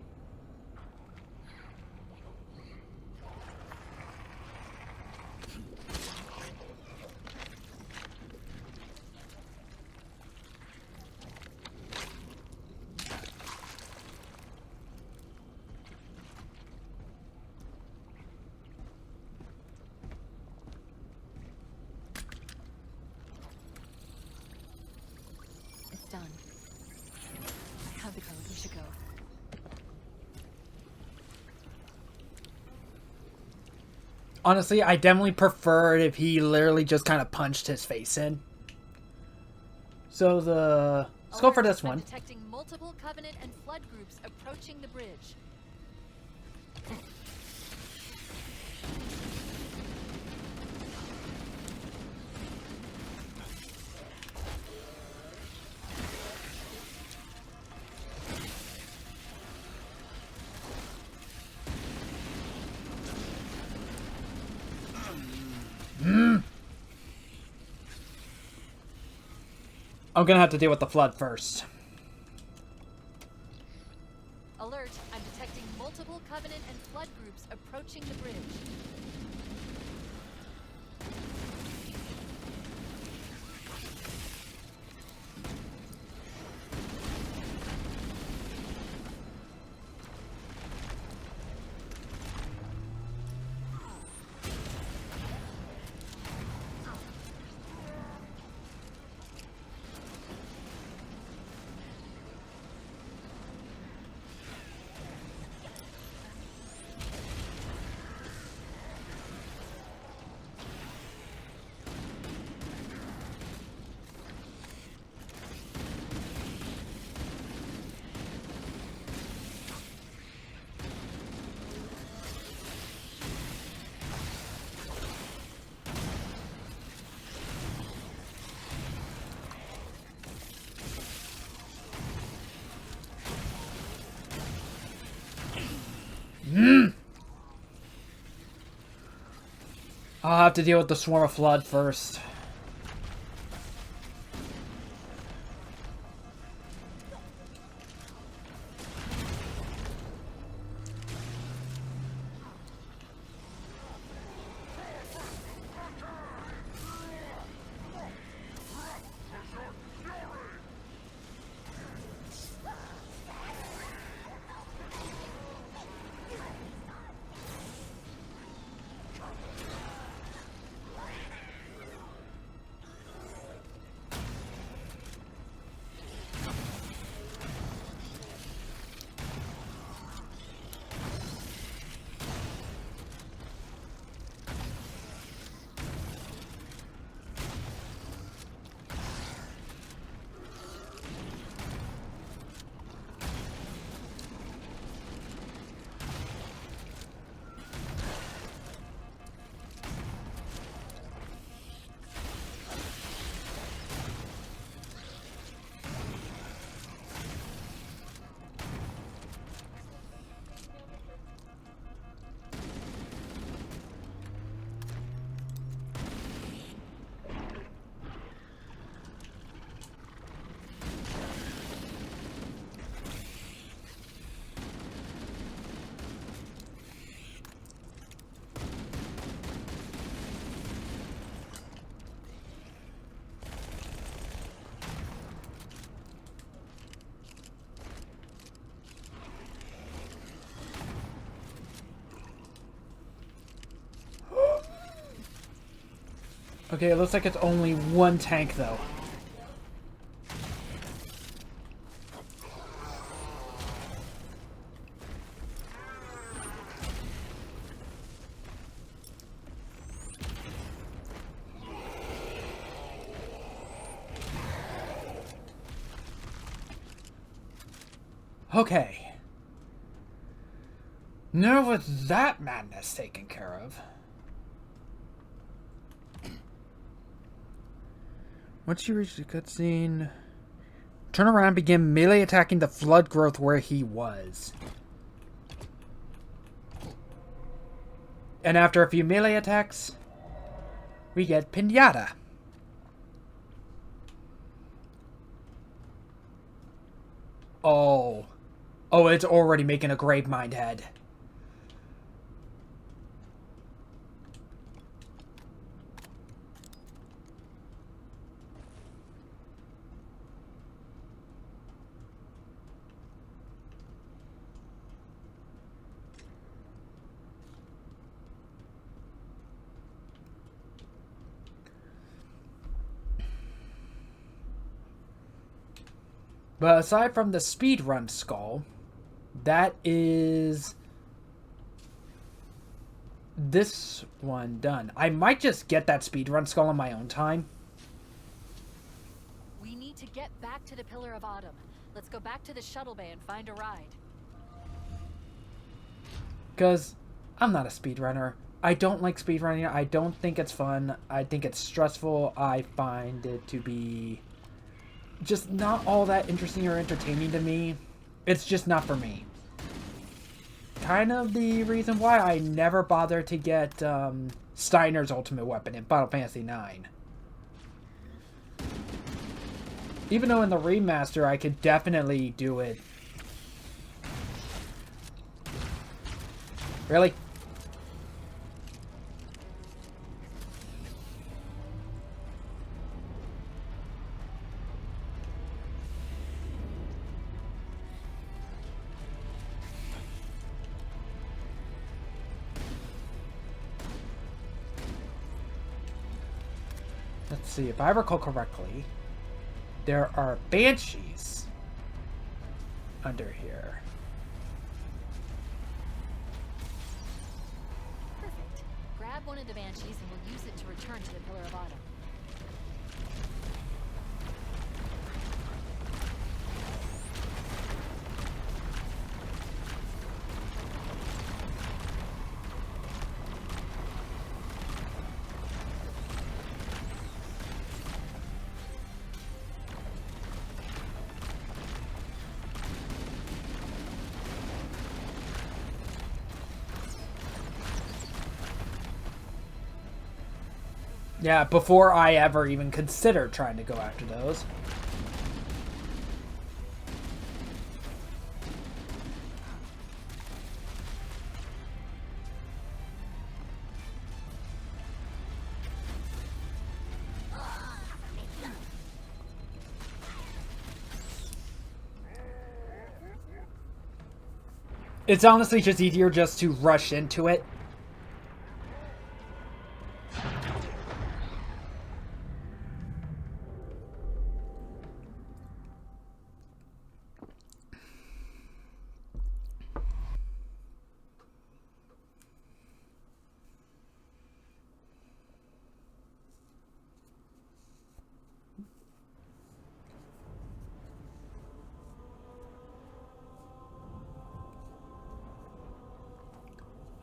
It's done. I have the code. We should go. Honestly, I definitely prefer it if he literally just kind of punched his face in. So let's go for this one. Detecting multiple Covenant and Flood groups approaching the bridge. I'm gonna have to deal with the Flood first. Alert, Covenant and Flood groups approaching the bridge. I'll have to deal with the swarm of flood first. Okay, it looks like it's only one tank, though. Okay. Now with that madness taken care of... Once you reach the cutscene, turn around and begin melee attacking the flood growth where he was. And after a few melee attacks, we get Pinata. Oh. Oh, it's already making a grave mind head. But aside from the speedrun skull, that is this one done. I might just get that speedrun skull on my own time. We need to get back to the Pillar of Autumn. Let's go back to the shuttle bay and find a ride. Because I'm not a speedrunner. I don't like speedrunning. I don't think it's fun. I think it's stressful. I find it to be just not all that interesting or entertaining to me. It's just not for me. Kind of the reason why I never bothered to get Steiner's ultimate weapon in Final Fantasy IX. Even though in the remaster I could definitely do it. Really? Let's see, if I recall correctly, there are banshees under here. Perfect. Grab one of the banshees and we'll use it to return to the Pillar of Autumn. Yeah, before I ever even considered trying to go after those. It's honestly just easier just to rush into it.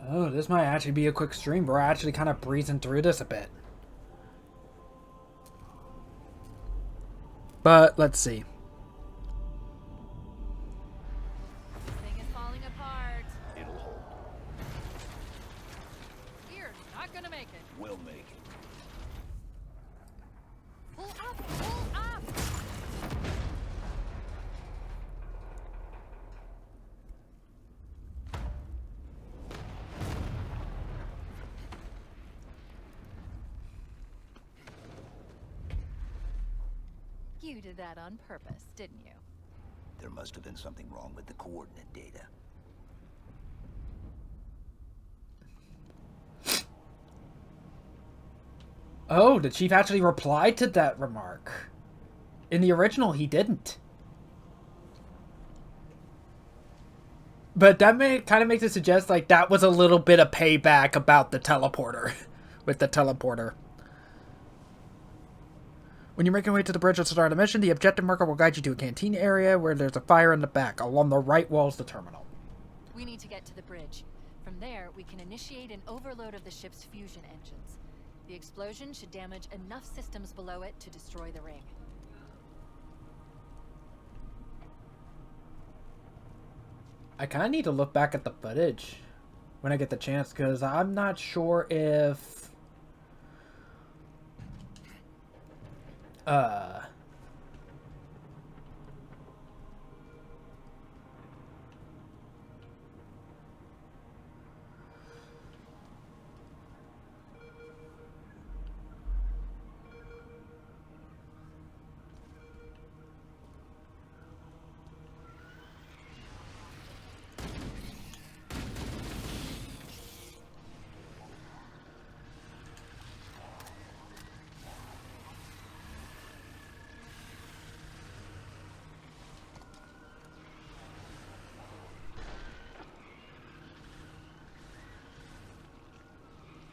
Oh, this might actually be a quick stream. We're actually kind of breezing through this a bit. But let's see. This thing is falling apart. It'll hold. We're not gonna make it. We'll make it. Pull up! Pull up! You did that on purpose, didn't you? There must have been something wrong with the coordinate data. Oh, the chief actually replied to that remark. In the original, he didn't. But that kind of makes it suggest like that was a little bit of payback about the teleporter. With the teleporter. When you're making your way to the bridge to start a mission, the objective marker will guide you to a canteen area where there's a fire in the back. Along the right wall is the terminal. We need to get to the bridge. From there, we can initiate an overload of the ship's fusion engines. The explosion should damage enough systems below it to destroy the ring. I kind of need to look back at the footage when I get the chance, because I'm not sure if...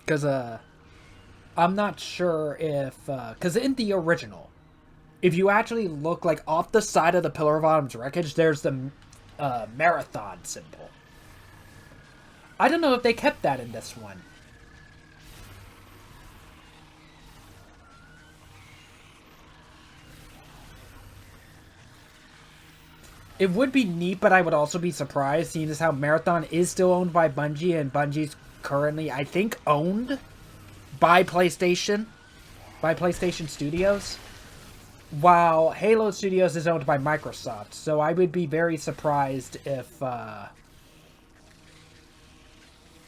Because, I'm not sure if, because in the original, if you actually look, like, off the side of the Pillar of Autumn's wreckage, there's the, marathon symbol. I don't know if they kept that in this one. It would be neat, but I would also be surprised, seeing as how Marathon is still owned by Bungie, and Bungie's currently, I think, owned by PlayStation Studios, while Halo Studios is owned by Microsoft. So I would be very surprised if, because in the original, if you actually look, like, off the side of the Pillar of Autumn's wreckage, there's the, marathon symbol. I don't know if they kept that in this one. It would be neat, but I would also be surprised, seeing as how Marathon is still owned by Bungie, and Bungie's currently, I think, owned by PlayStation Studios, while Halo Studios is owned by Microsoft. So I would be very surprised if,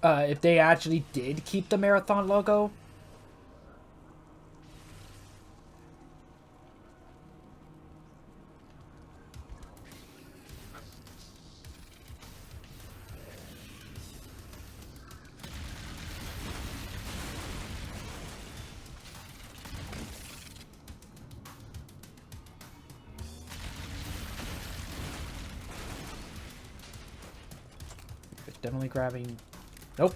if they actually did keep the Marathon logo. It's definitely grabbing... Nope.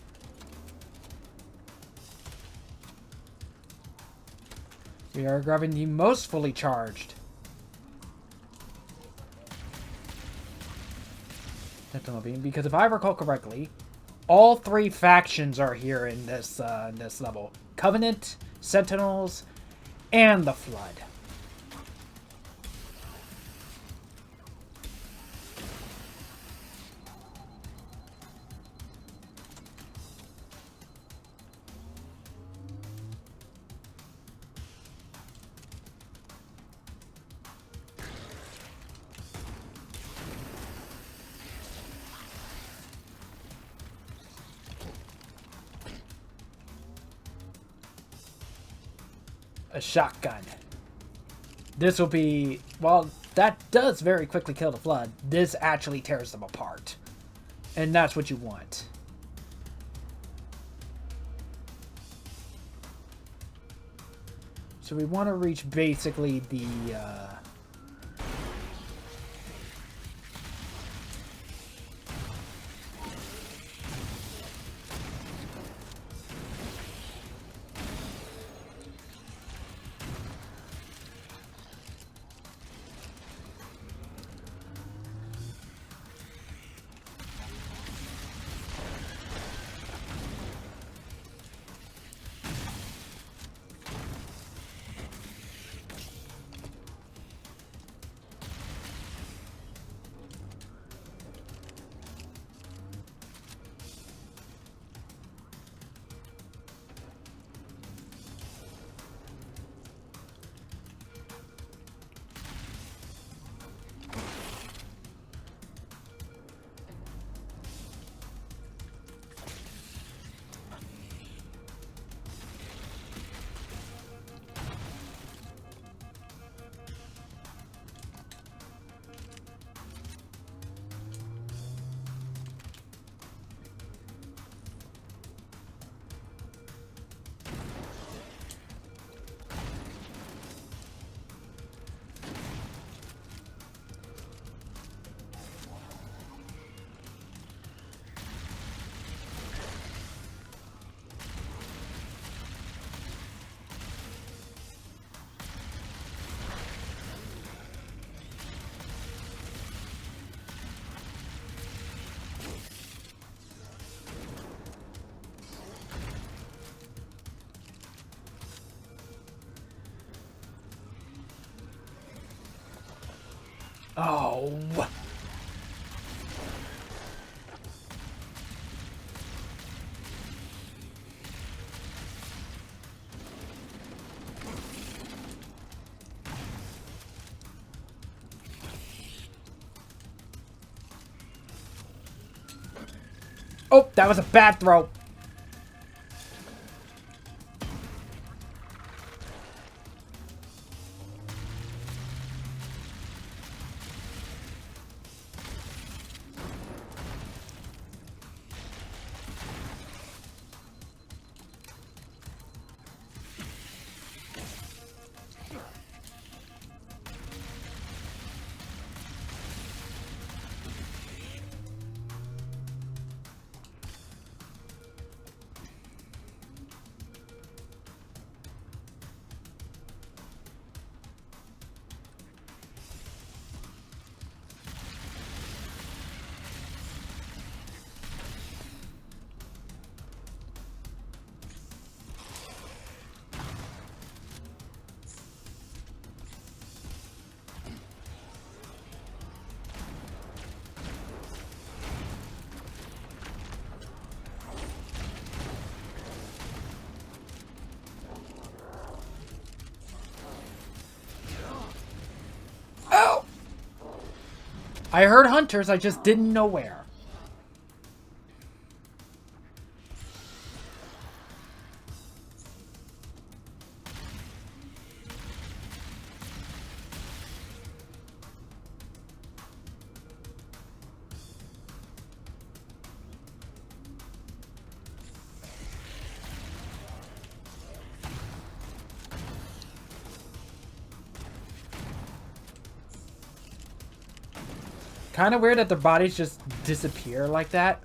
We are grabbing the most fully charged. Sentinel beam, because if I recall correctly, all 3 factions are here in this level: Covenant, Sentinels, and the Flood. A shotgun. This will be... Well, that does very quickly kill the Flood. This actually tears them apart. And that's what you want. So we want to reach basically the... Oh! Oh, that was a bad throw. I heard hunters, I just didn't know where. Kind of weird that their bodies just disappear like that.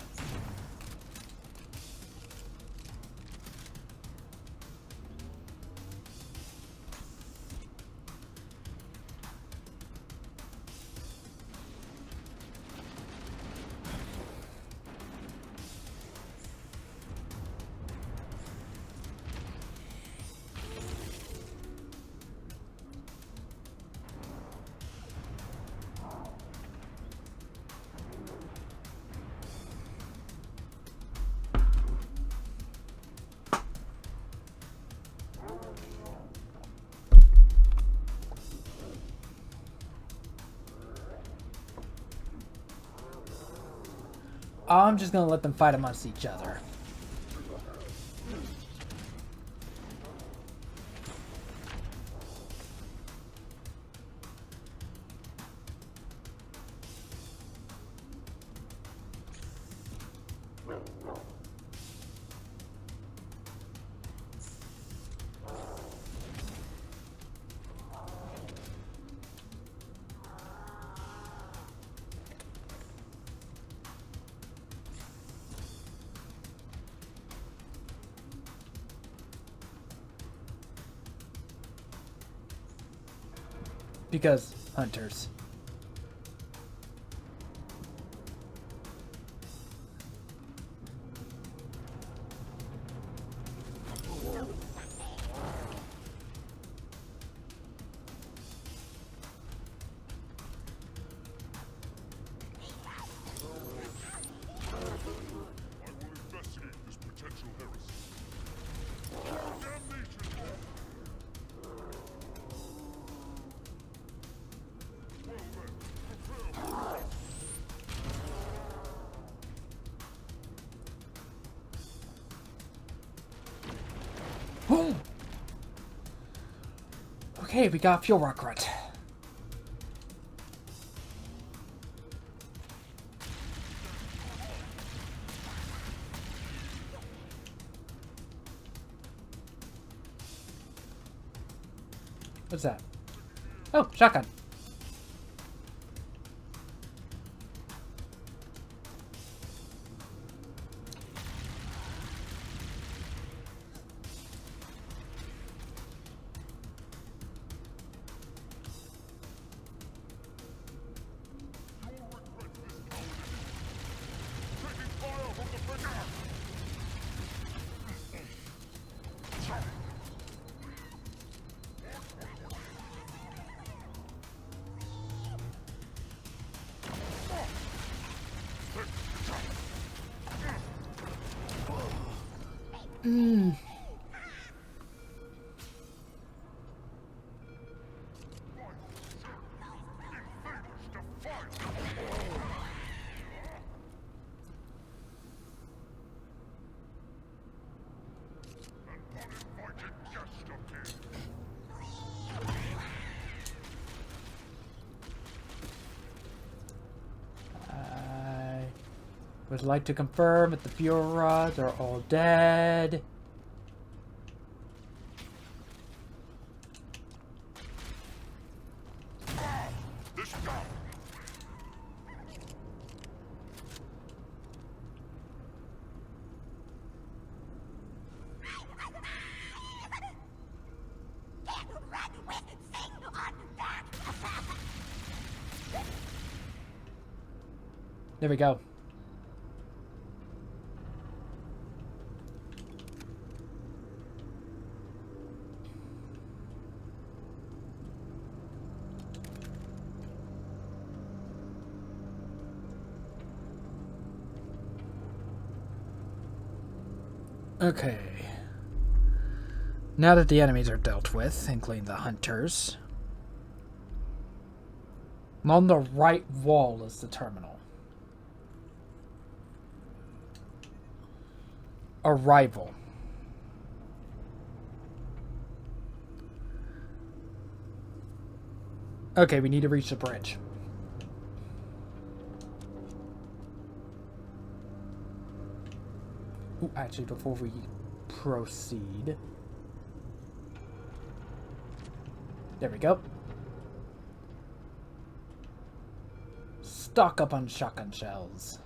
I'm just gonna let them fight amongst each other. Because hunters. Okay, we got fuel rock rut. What's that? Oh, shotgun. Would like to confirm that the fuel rods are all dead. There we go. Okay. Now that the enemies are dealt with, including the hunters, on the right wall is the terminal. Arrival. Okay, we need to reach the bridge. Ooh, actually, before we proceed... There we go. stock up on shotgun shells.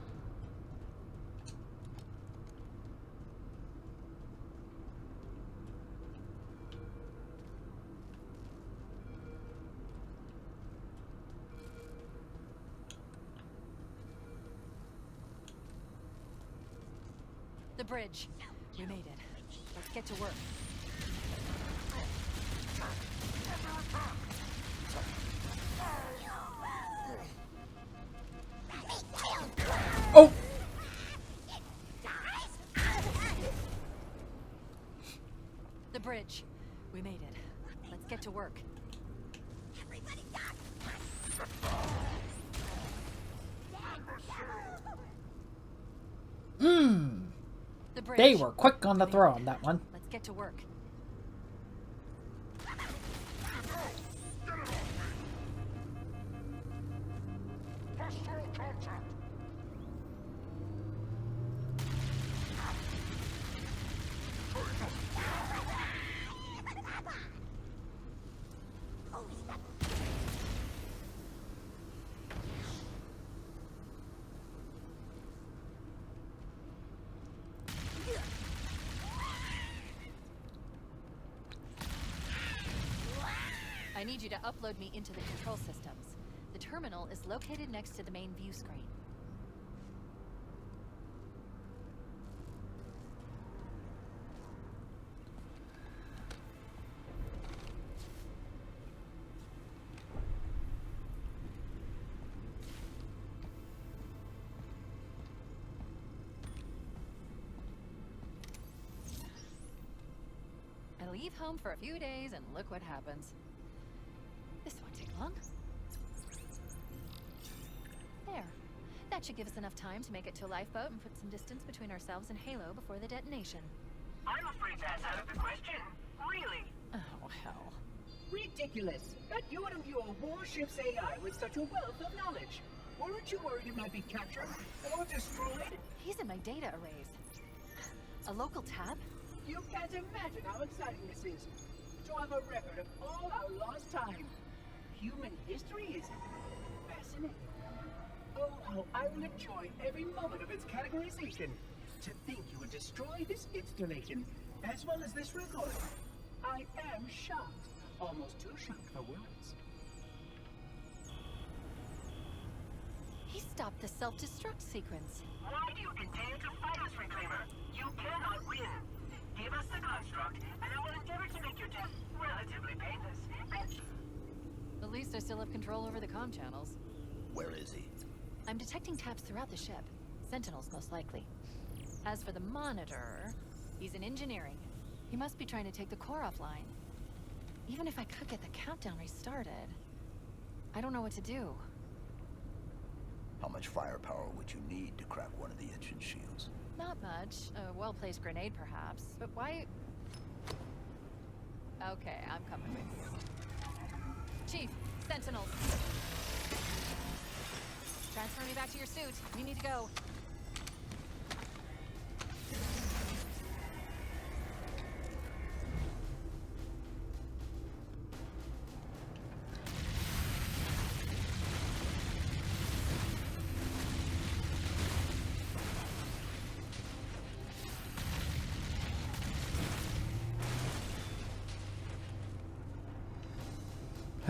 The bridge. We made it. Let's get to work. Oh! The bridge. We made it. Let's get to work. The bridge. They were quick on the throw on that one. Let's get to work. I need you to upload me into the control systems. The terminal is located next to the main view screen. I leave home for a few days and look what happens. This won't take long. There. That should give us enough time to make it to a lifeboat and put some distance between ourselves and Halo before the detonation. I'm afraid that's out of the question. Really? Oh, hell. Ridiculous! That you would imbue a warship's AI with such a wealth of knowledge. Weren't you worried it might be captured or destroyed? He's in my data arrays. A local tab? You can't imagine how exciting this is. To have a record of all our lost time. Human history is fascinating. Oh, how I will enjoy every moment of its categorization. To think you would destroy this installation, as well as this record. I am shocked. Almost too shocked for words. He stopped the self-destruct sequence. Why do you continue to fight us, Reclaimer? You cannot win. Give us the construct, and I will endeavor to make your death relatively painless. At least I still have control over the comm channels. Where is he? I'm detecting taps throughout the ship. Sentinels, most likely. As for the monitor, he's in engineering. He must be trying to take the core offline. Even if I could get the countdown restarted, I don't know what to do. How much firepower would you need to crack one of the engine shields? Not much. A well-placed grenade, perhaps. But why... Okay, I'm coming with you. Chief, Sentinels. Transfer me back to your suit. You need to go.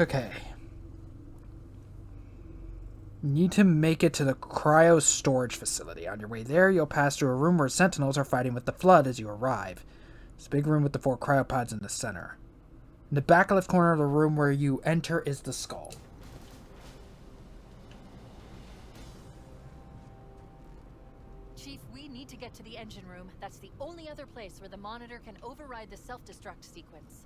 Okay. You need to make it to the cryo storage facility. On your way there, you'll pass through a room where sentinels are fighting with the flood as you arrive. It's a big room with the 4 cryopods in the center. In the back left corner of the room where you enter is the skull. Chief, we need to get to the engine room. That's the only other place where the monitor can override the self-destruct sequence.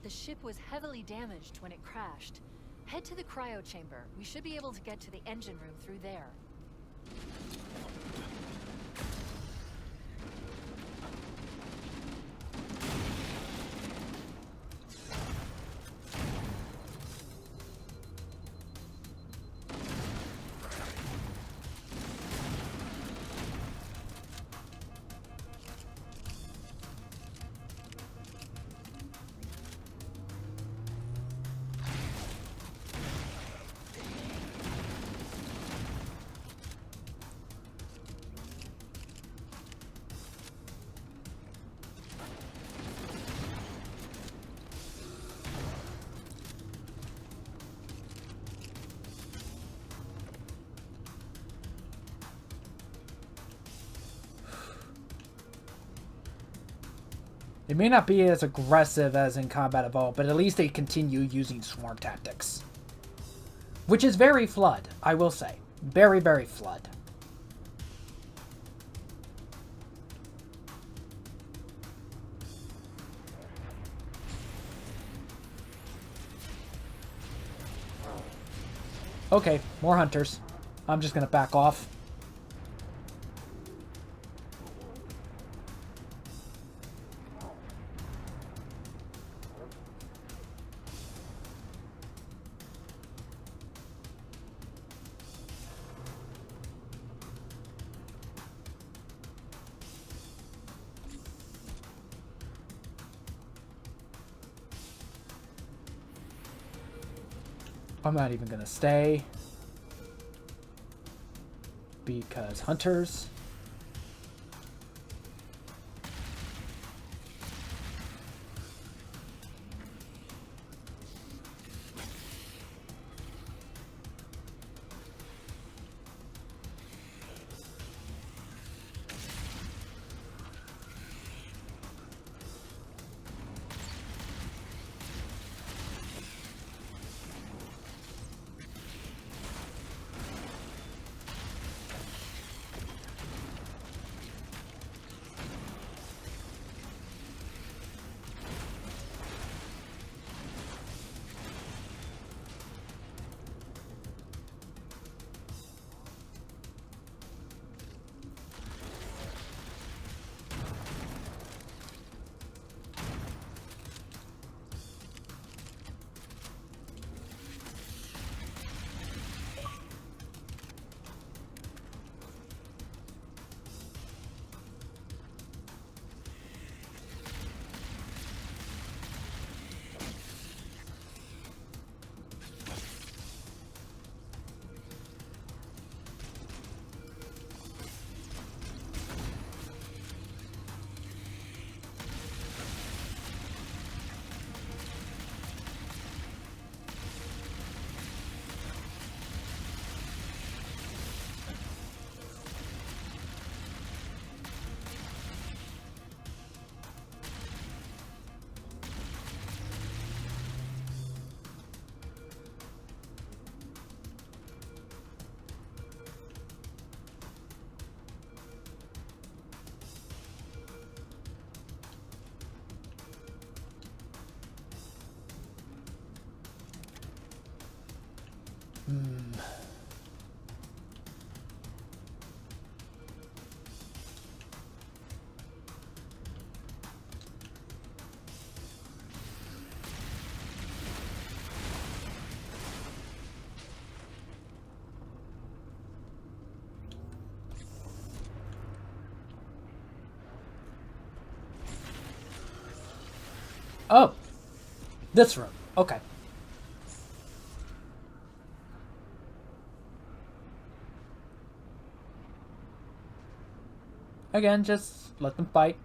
The ship was heavily damaged when it crashed. Head to the cryo chamber. We should be able to get to the engine room through there. It may not be as aggressive as in Combat Evolved, but at least they continue using swarm tactics. Which is very Flood, I will say. Very, very Flood. Okay, more hunters. I'm just gonna back off. I'm not even gonna stay. Because hunters. Oh, this room. Okay. Again, just let them fight.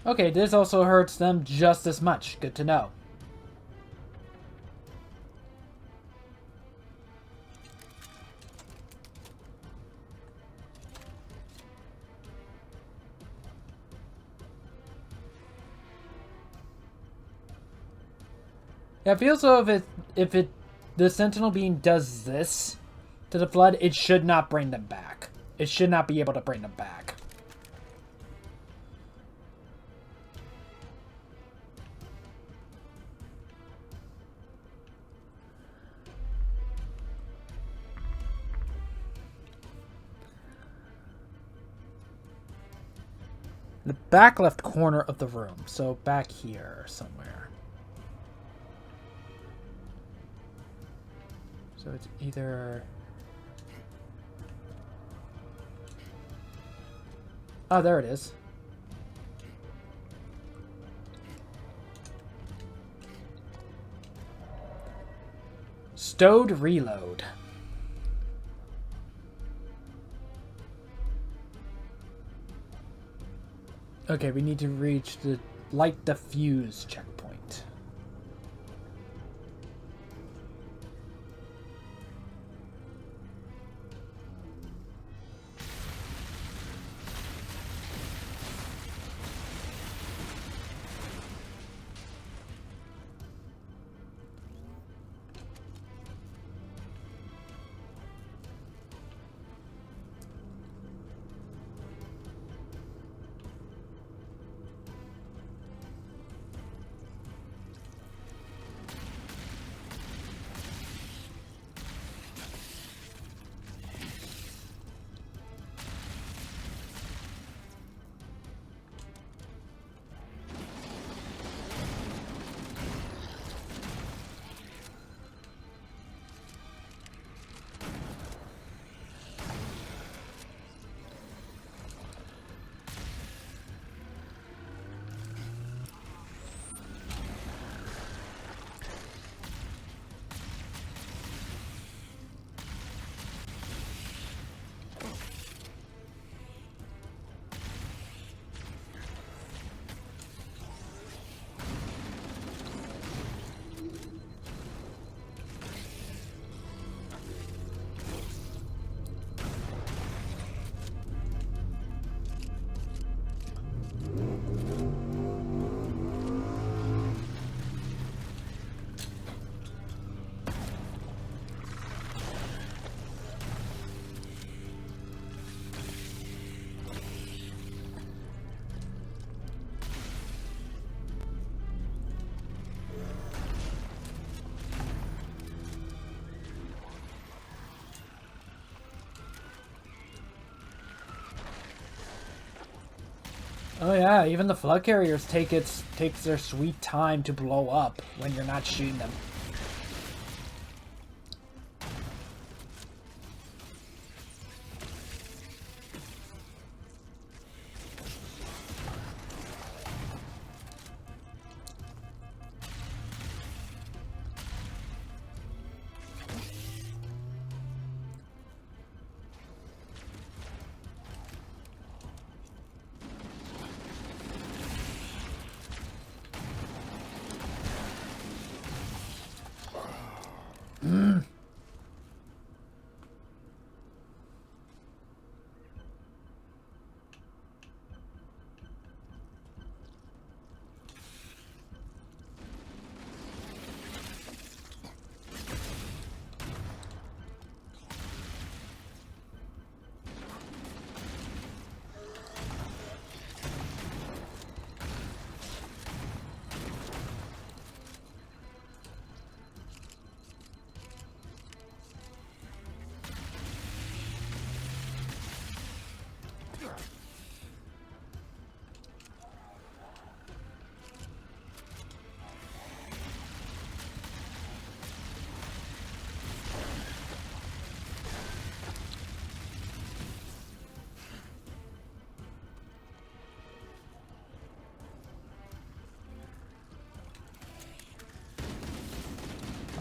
Okay, this also hurts them just as much. Good to know. Yeah, it feels so if the Sentinel Beam does this to the Flood, it should not bring them back. It should not be able to bring them back. The back left corner of the room, so back here somewhere. So it's either... Oh, there it is. Stowed reload. Okay, we need to reach the light diffuse checkpoint. Oh yeah, even the flood carriers takes their sweet time to blow up when you're not shooting them.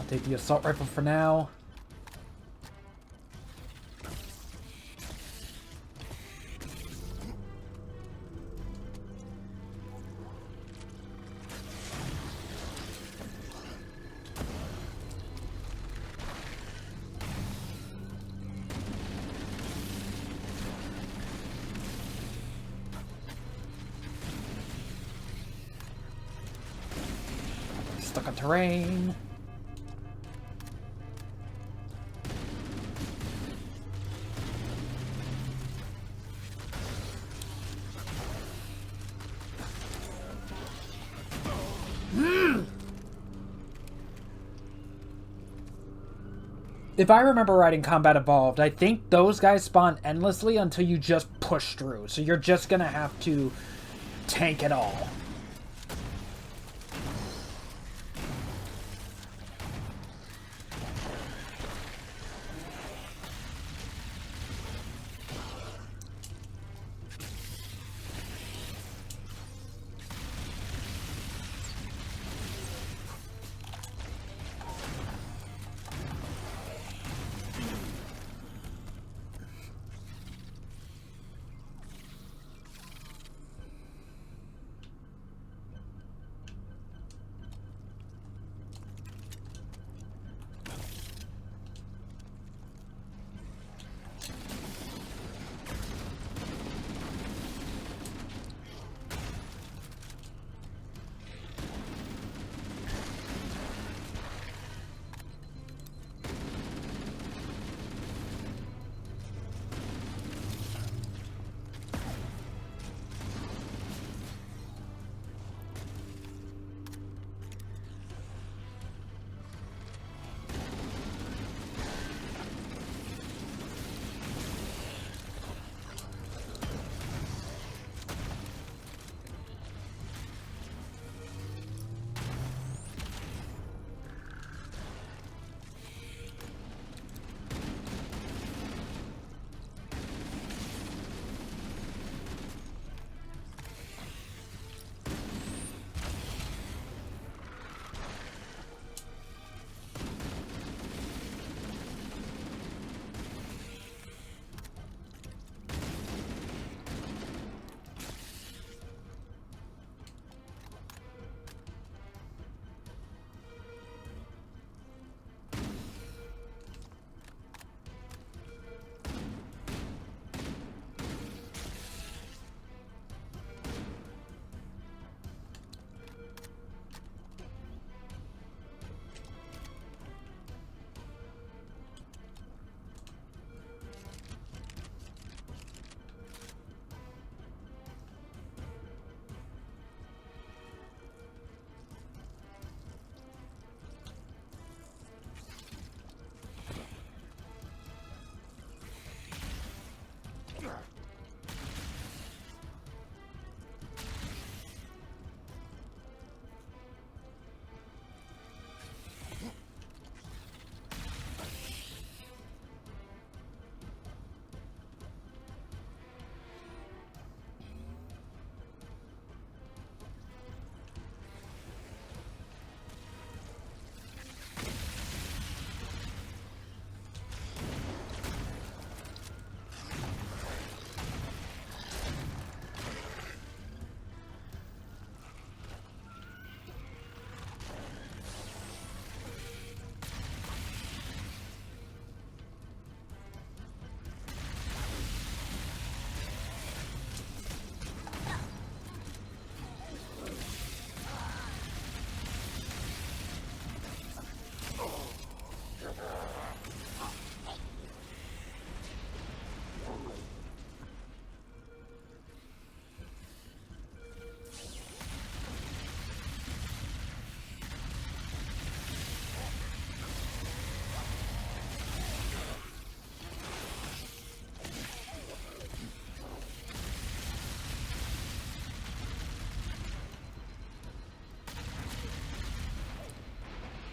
Take the assault rifle for now. obstacle terrain. If I remember right in Combat Evolved, I think those guys spawn endlessly until you just push through. So you're just gonna have to tank it all.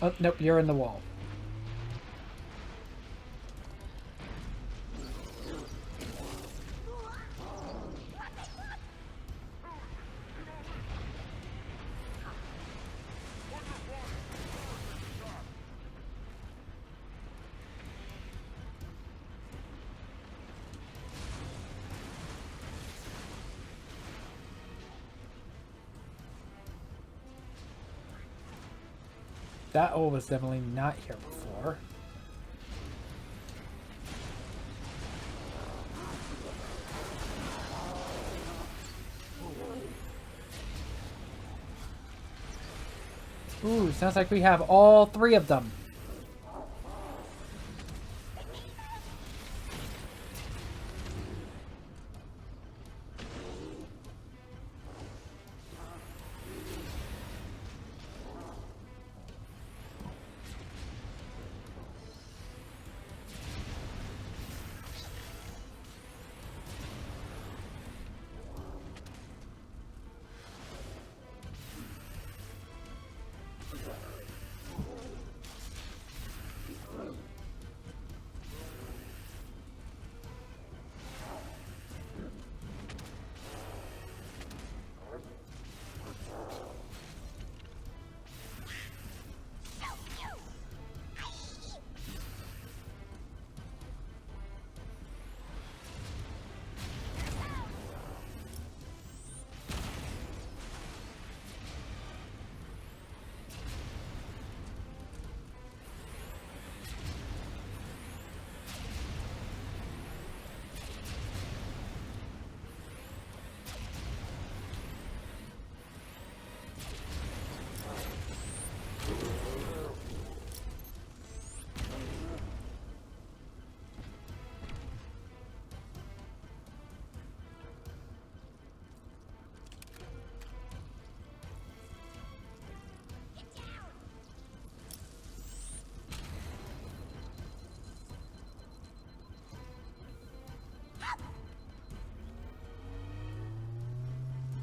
Oh, nope, you're in the wall. That O was definitely not here before. Ooh, sounds like we have all three of them.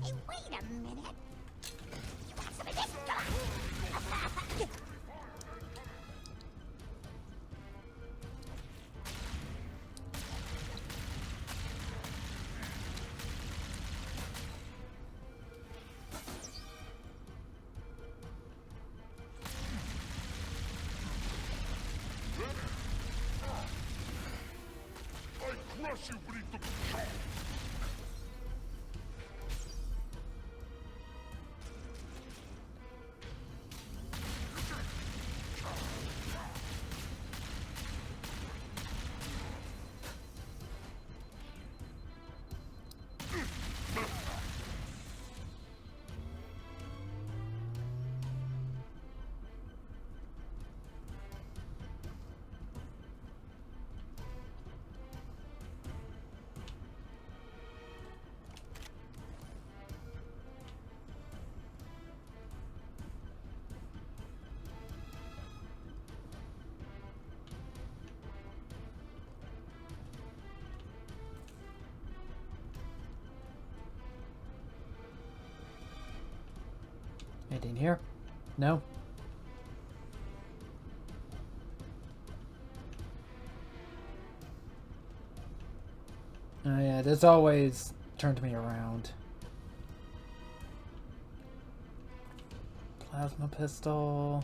Hey, wait a minute. You want some of this? Come on. I crush you beneath the... Anything here? No? Oh yeah, this always turned me around. Plasma pistol.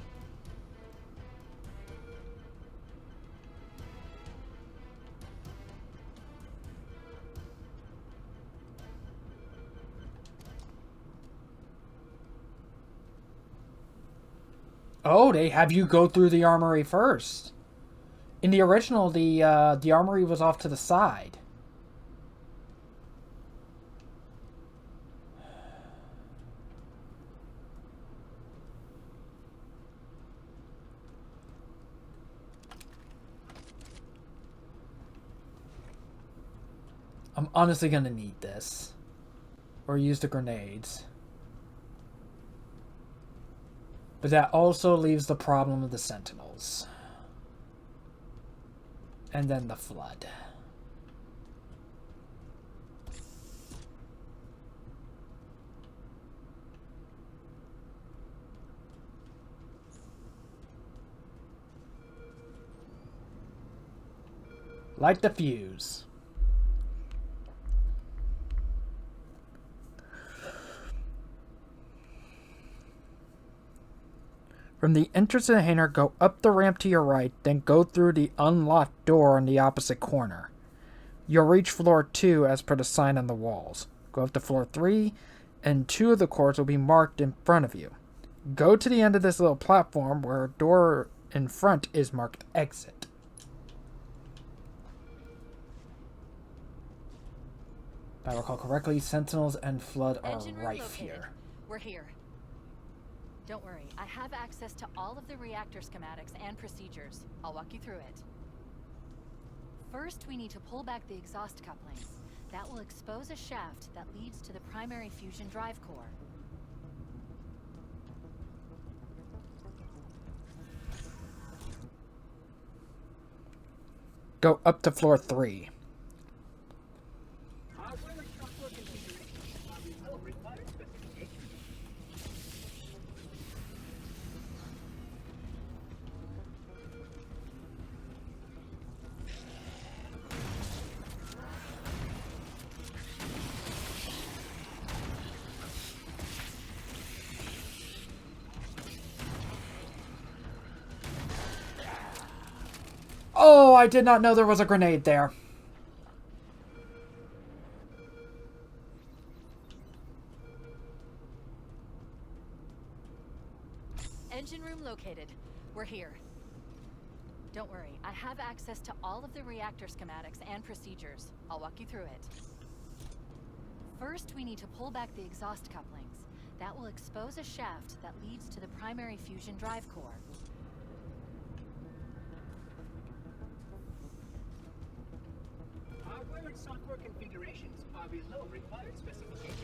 Oh, they have you go through the armory first. In the original, the armory was off to the side. I'm honestly gonna need this. Or use the grenades. But that also leaves the problem of the Sentinels. And then the Flood. Light the fuse. From the entrance to the hangar, go up the ramp to your right, then go through the unlocked door on the opposite corner. You'll reach floor 2 as per the sign on the walls. Go up to floor 3, and 2 of the cores will be marked in front of you. Go to the end of this little platform where a door in front is marked exit. If I recall correctly, Sentinels and Flood are Engine room rife located. here. We're here. Don't worry, I have access to all of the reactor schematics and procedures. I'll walk you through it. First, we need to pull back the exhaust couplings. That will expose a shaft that leads to the primary fusion drive core. Go up to floor 3. Hardware and software configurations are below required specifications. Oh, I did not know there was a grenade there. Engine room located. We're here. Don't worry, I have access to all of the reactor schematics and procedures. I'll walk you through it. First, we need to pull back the exhaust couplings. That will expose a shaft that leads to the primary fusion drive core. Hardware and software configurations are below required specifications.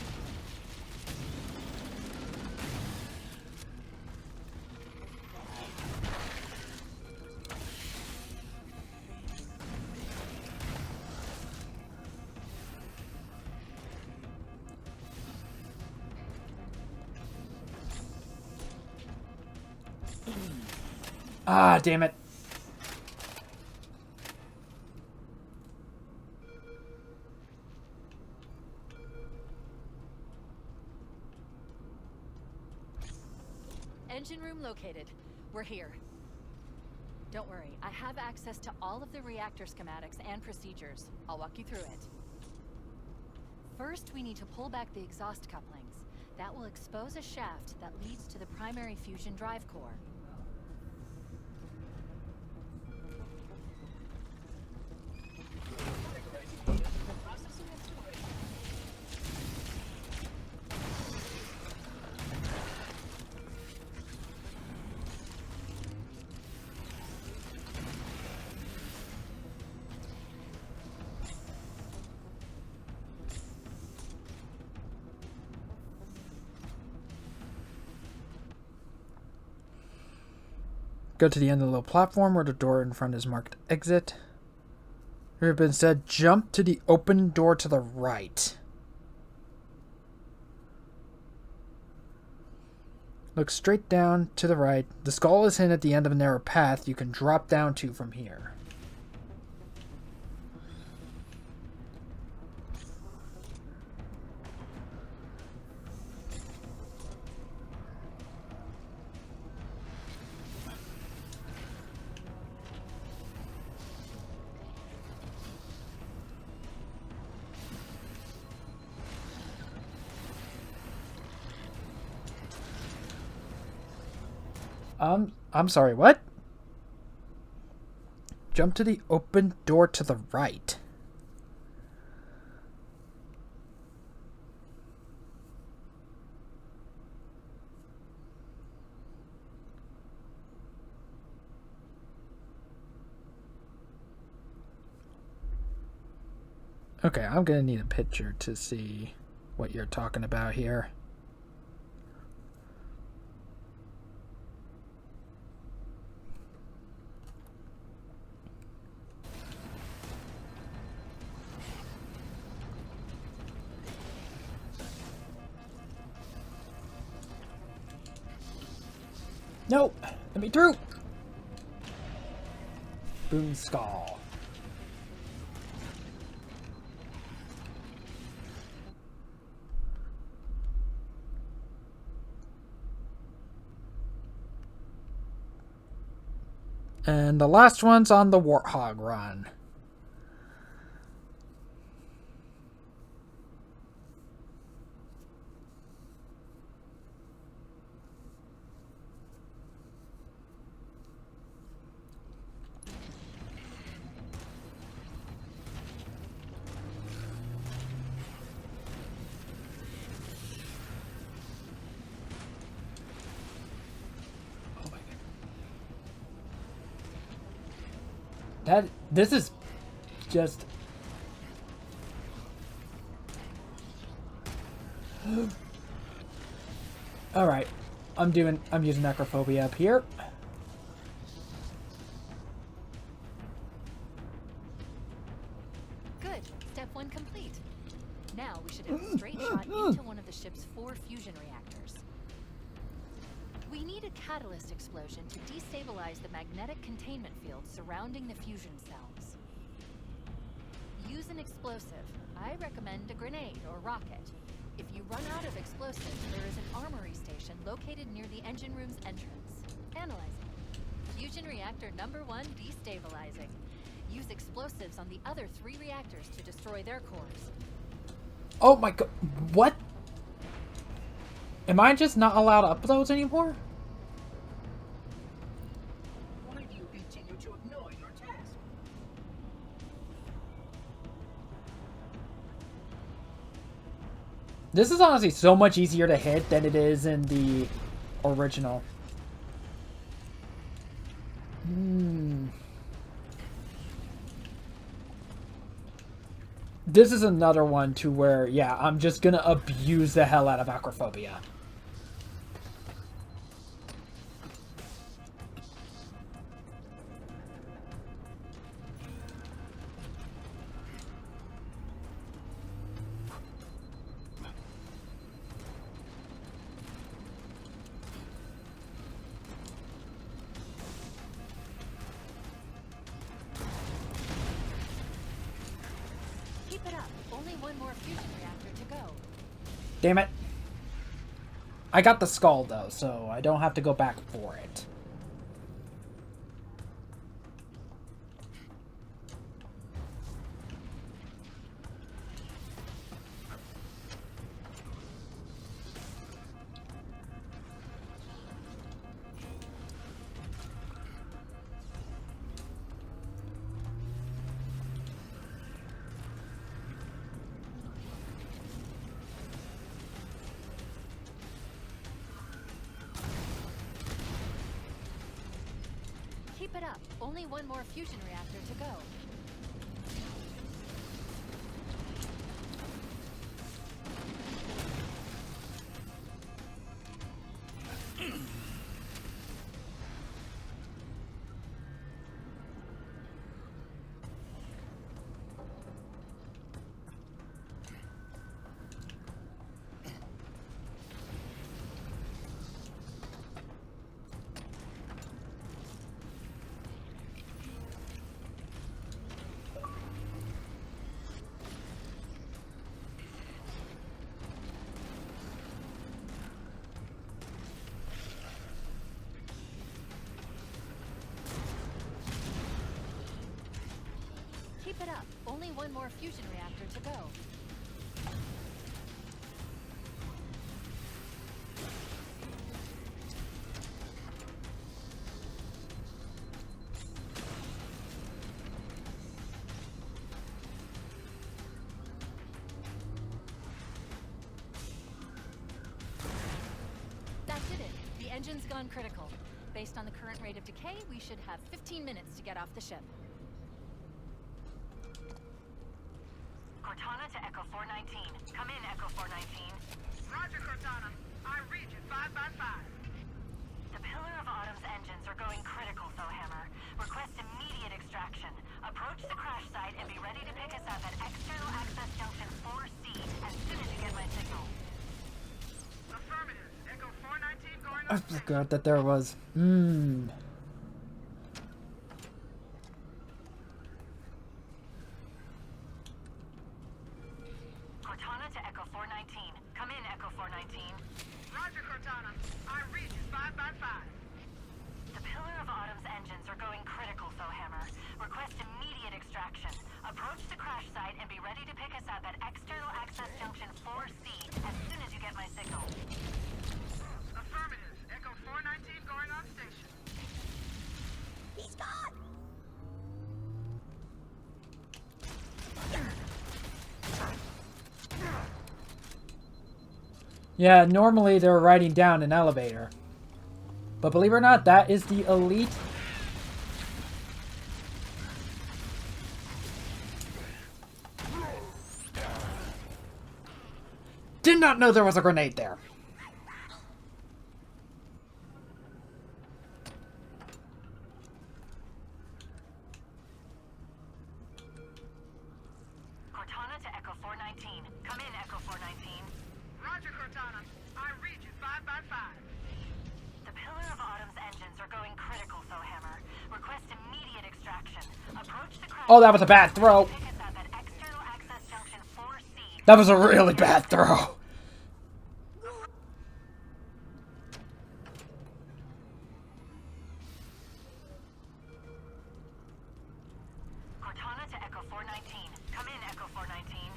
Ah, damn it. Engine room located. We're here. Don't worry, I have access to all of the reactor schematics and procedures. I'll walk you through it. First, we need to pull back the exhaust couplings. That will expose a shaft that leads to the primary fusion drive core. Processing acceleration. Go to the end of the little platform where the door in front is marked exit. It has been said, jump to the open door to the right. Look straight down to the right. The skull is hidden at the end of a narrow path you can drop down to from here. I'm sorry, what? Jump to the open door to the right. Okay, I'm gonna need a picture to see what you're talking about here. No! Let me through! Boom skull. And the last one's on the Warthog run. This is just... Alright. I'm using necrophobia up here. Good. Step 1 complete. Now we should have a straight shot into one of the ship's 4 fusion reactors. We need a catalyst explosion to destabilize the magnetic containment field surrounding the fusion cells. Use an explosive. I recommend a grenade or rocket. If you run out of explosives, there is an armory station located near the engine room's entrance. Analyzing. Fusion reactor number 1 destabilizing. Use explosives on the other 3 reactors to destroy their cores. Oh my god. What? Am I just not allowed uploads anymore? Why do you continue to ignore your task? This is honestly so much easier to hit than it is in the original. This is another one to where, yeah, I'm just gonna abuse the hell out of acrophobia. Keep it up. Only one more fusion reactor to go. Damn it. I got the skull though, so I don't have to go back for it. Keep it up. Only one more fusion reactor to go. Keep it up. Only one more fusion reactor to go. That did it. The engine's gone critical. Based on the current rate of decay, we should have 15 minutes to get off the ship. Cortana to Echo 419. Come in, Echo 419. Roger, Cortana. I read you 5 by 5. The Pillar of Autumn's engines are going critical, Hammer. Request immediate extraction. Approach the crash site and be ready to pick us up at External Access Junction 4C as soon as you get my signal. Affirmative. Echo 419 going I up. forgot that there was. Cortana to Echo 419. Come in, Echo 419. Roger, Cortana. I read you 5 by 5. The Pillar of Autumn's engines are going critical, Hammer. Request immediate extraction. Approach the crash site and be ready to pick us up at External Access Junction 4C as soon as you get my signal. Affirmative. Echo 419 going on station. He's gone! Yeah, normally they're riding down an elevator. But believe it or not, that is the elite not know there was a grenade there. Cortana to Echo 419. Come in, Echo 419. Roger, Cortana. I read you 5 by 5. The Pillar of Autumn's engines are going critical, Hammer. Request immediate extraction. Approach the crash. Oh, that was a bad throw. Pick us up at external access junction 4C. That was a really bad throw. Cortana to Echo 419. Come in, Echo 419.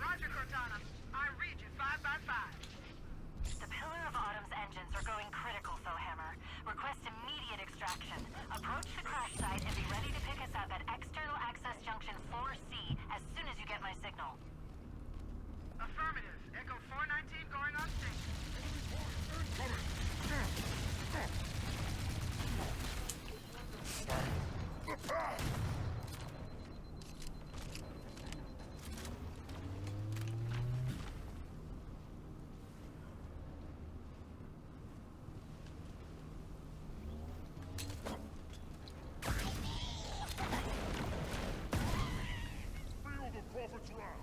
Roger, Cortana. I read you 5 by 5. The Pillar of Autumn's engines are going critical, Hammer. Request immediate extraction. Approach the crash site and be ready to pick us up at external access junction 4C as soon as you get my signal. Affirmative. Echo 419 going on station. Feel the prophet's wrath.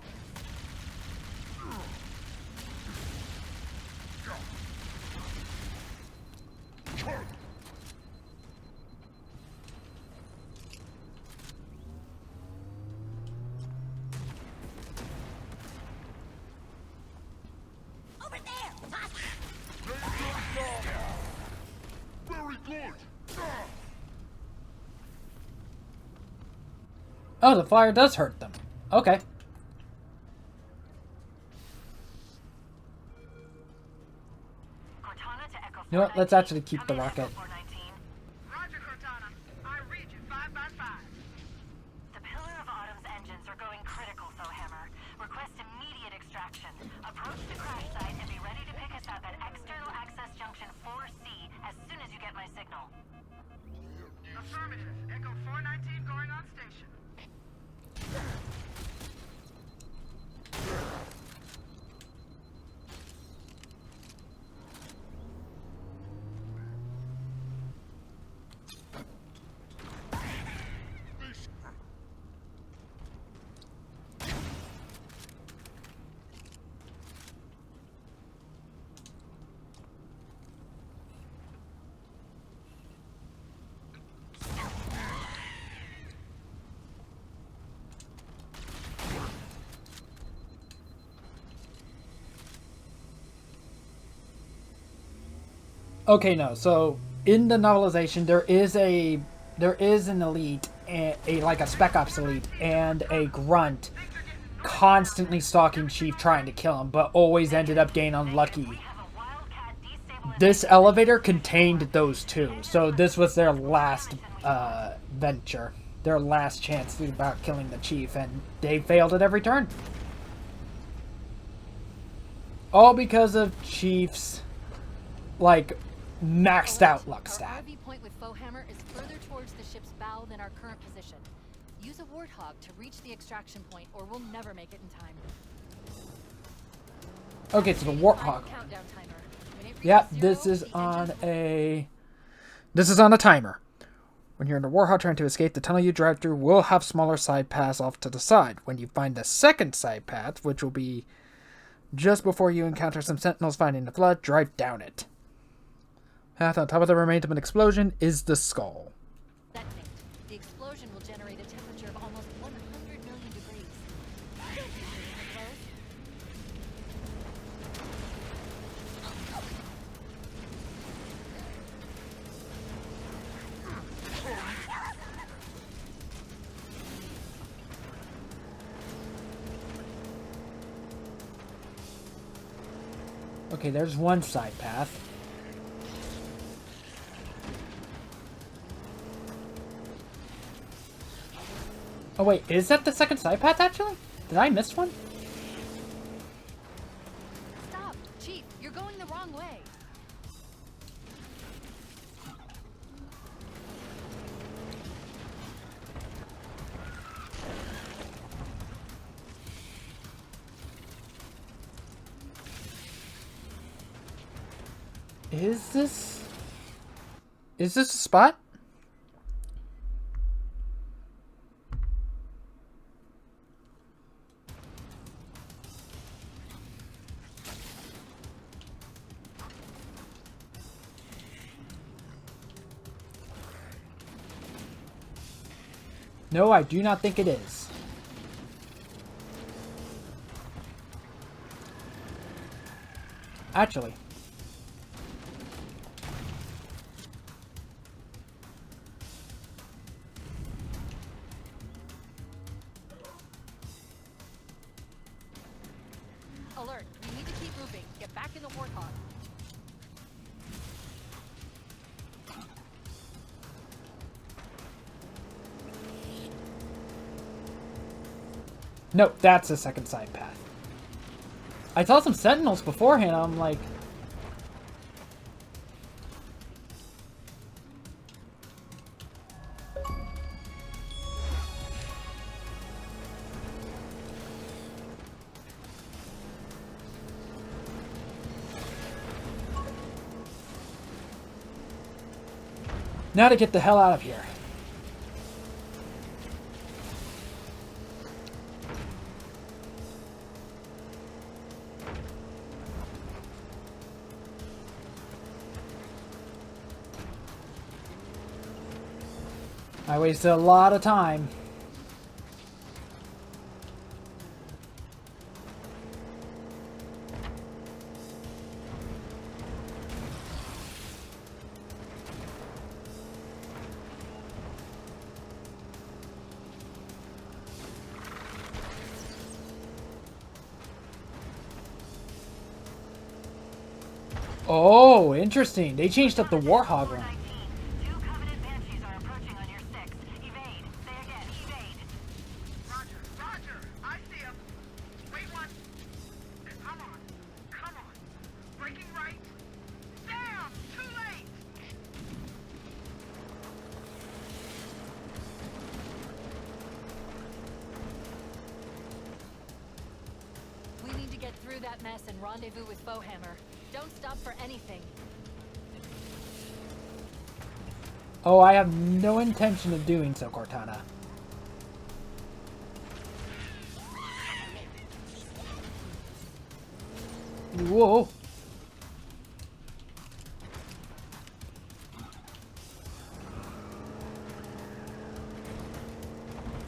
Charge! Over there! Very good! Oh, the fire does hurt them. Okay. Cortana to Echo 419. You know what? Let's actually keep the Come in, rocket. Echo 419. Roger, Cortana. I read you 5 by 5. The Pillar of Autumn's engines are going critical, Hammer. Request immediate extraction. Approach the crash site and be ready to pick us up at external access junction 4C as soon as you get my signal. Affirmative. Echo 419 going on station. Okay, no. So in the novelization, there is an elite, a like a spec ops elite, and a grunt constantly stalking Chief, trying to kill him, but always ended up getting unlucky. This elevator contained those two, so this was their last venture, their last chance about killing the Chief, and they failed at every turn. All because of Chief's, like, maxed out luck Our stat. RV point with Fohammer is further towards the ship's bow than our current position. Use a Warthog to reach the extraction point, or we'll never make it in time. Okay, so the Warthog. Countdown timer. When it Yep, reaches this zero, is the on engines will- a... This is on a timer. When you're in a Warthog trying to escape, the tunnel you drive through will have smaller side paths off to the side. When you find the second side path, which will be just before you encounter some sentinels fighting the flood, drive down it. Path on top of the remains of an explosion is the skull. Detonate. The explosion will generate a temperature of almost 100 million degrees. Okay, there's one side path. Oh wait, is that the second side path actually? Did I miss one? Stop! Chief, you're going the wrong way. Is this a spot? No, I do not think it is. Actually. Alert. We need to keep moving. Get back in the Warthog. No, that's the second side path. I saw some sentinels beforehand. I'm like... Now to get the hell out of here. I wasted a lot of time. Oh, interesting. They changed up the Warthog one. Two Covenant Banshees are approaching on your 6. Evade. Say again, evade. Roger, roger. I see him. Wait one. Come on. Come on. Breaking right. Damn! Too late! We need to get through that mess and rendezvous with Bowhammer. Don't stop for anything. Oh, I have no intention of doing so, Cortana. Whoa.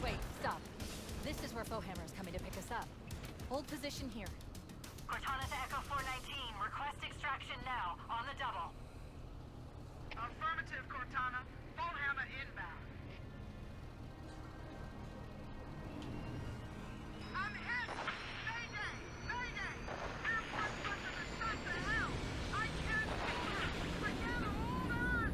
Wait, stop. This is where Bowhammer's coming to pick us up. Hold position here. Cortana to Echo 419. Request extraction now. On the double. Affirmative, Cortana. Bowhammer inbound. I'm hit! Mayday! Mayday! Airport system is shut to hell! I can't hold her! I can't hold on!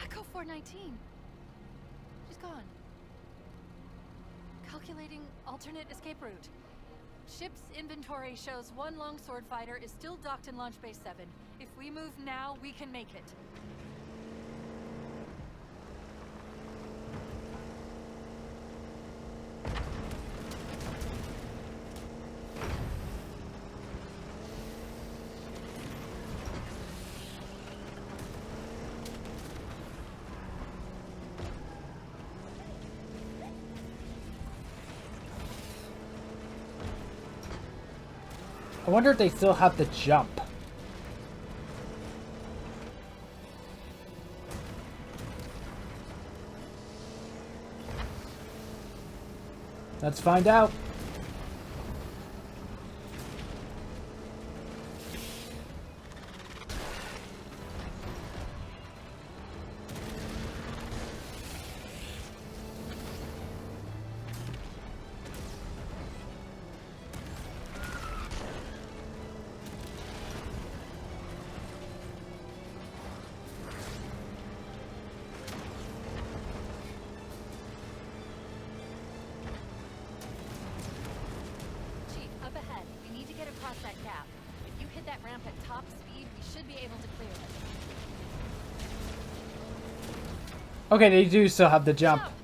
Echo 419. She's gone. Calculating alternate escape route. Ship's inventory shows one longsword fighter is still docked in Launch Base 7. If we move now, we can make it. I wonder if they still have the jump. Let's find out. Okay, they do still have the jump. Jump.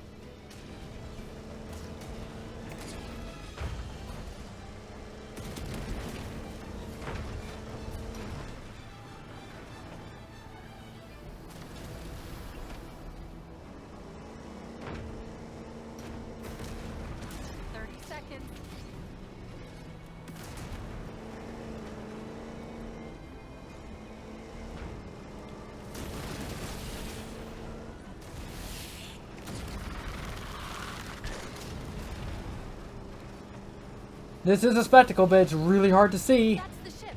This is a spectacle, but it's really hard to see. That's the ship.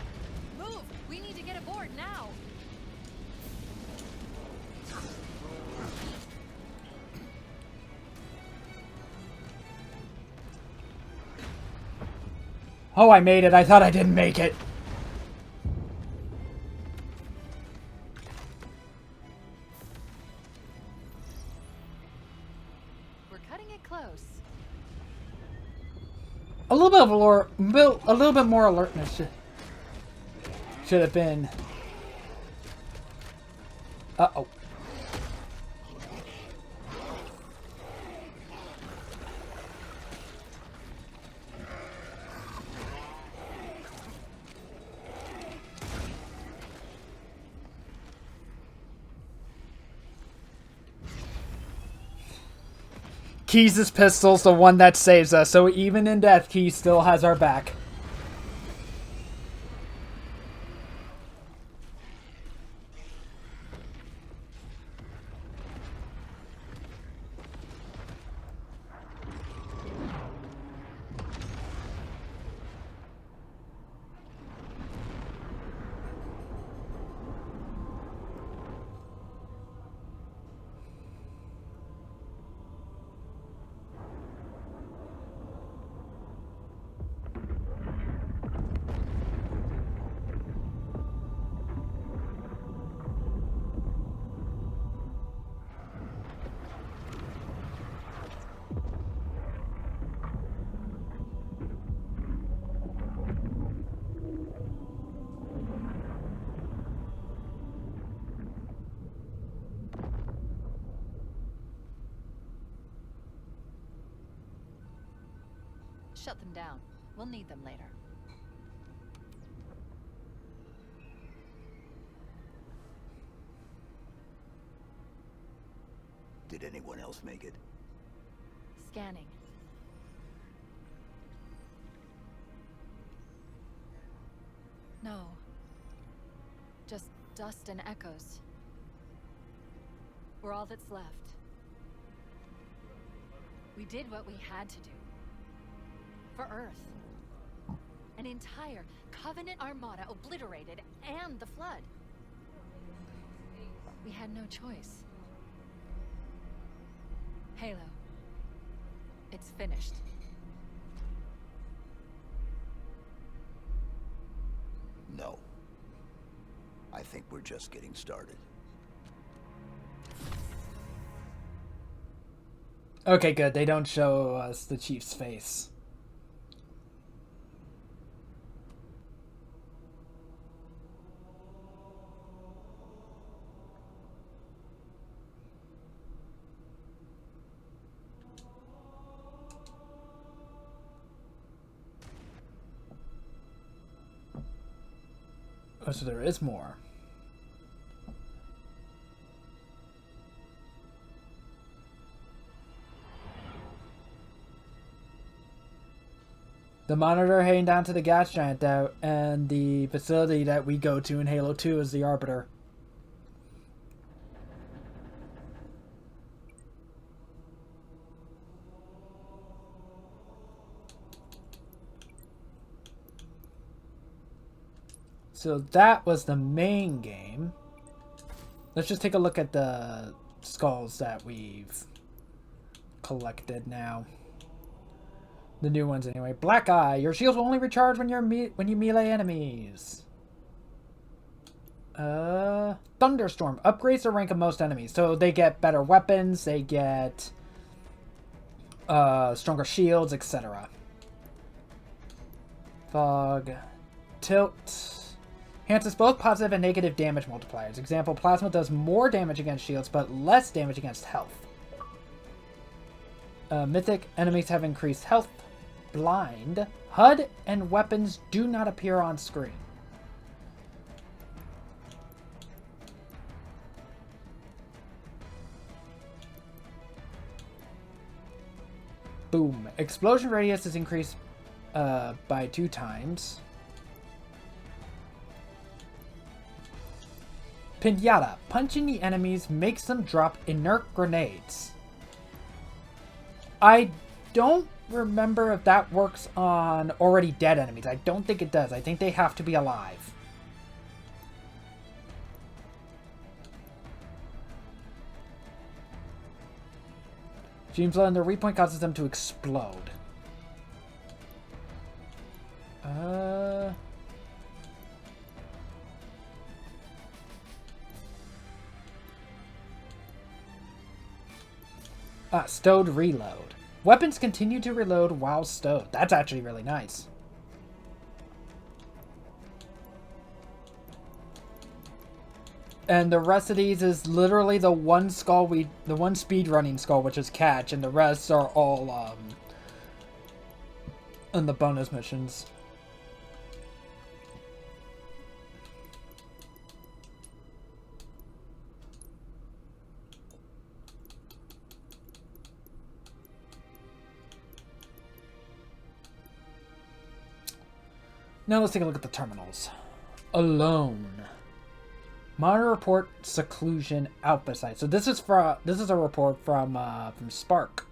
Move! We need to get aboard now. Oh, I made it. I thought I didn't make it. We're cutting it close. A little bit of a little bit more alertness should have been. Uh-oh. Keys' pistol's the one that saves us, so even in death, Keys still has our back. Shut them down. We'll need them later. Did anyone else make it? Scanning. No. Just dust and echoes. We're all that's left. We did what we had to do. For Earth. An entire Covenant armada obliterated, and the Flood. We had no choice. Halo. It's finished. No. I think we're just getting started. Okay, good. They don't show us the Chief's face. Oh, so there is more. The monitor heading down to the gas giant out, and the facility that we go to in Halo 2 is the Arbiter. So that was the main game. Let's just take a look at the skulls that we've collected now. The new ones anyway. Black Eye. Your shields will only recharge when you melee enemies. Thunderstorm. Upgrades the rank of most enemies. So they get better weapons, they get stronger shields, etc. Fog. Tilt. Enhances both positive and negative damage multipliers. Example, Plasma does more damage against shields, but less damage against health. Mythic enemies have increased health. Blind. HUD and weapons do not appear on screen. Boom. Explosion radius is increased by 2 times. Pinata. Punching the enemies makes them drop inert grenades. I don't remember if that works on already dead enemies. I don't think it does. I think they have to be alive. Dreamsla and the repoint causes them to explode. Stowed reload. Weapons continue to reload while stowed. That's actually really nice. And the rest of these is literally the one skull the one speedrunning skull, which is catch, and the rest are all in the bonus missions. Now let's take a look at the terminals. Alone. Monitor report seclusion output site. So this is a report from Spark.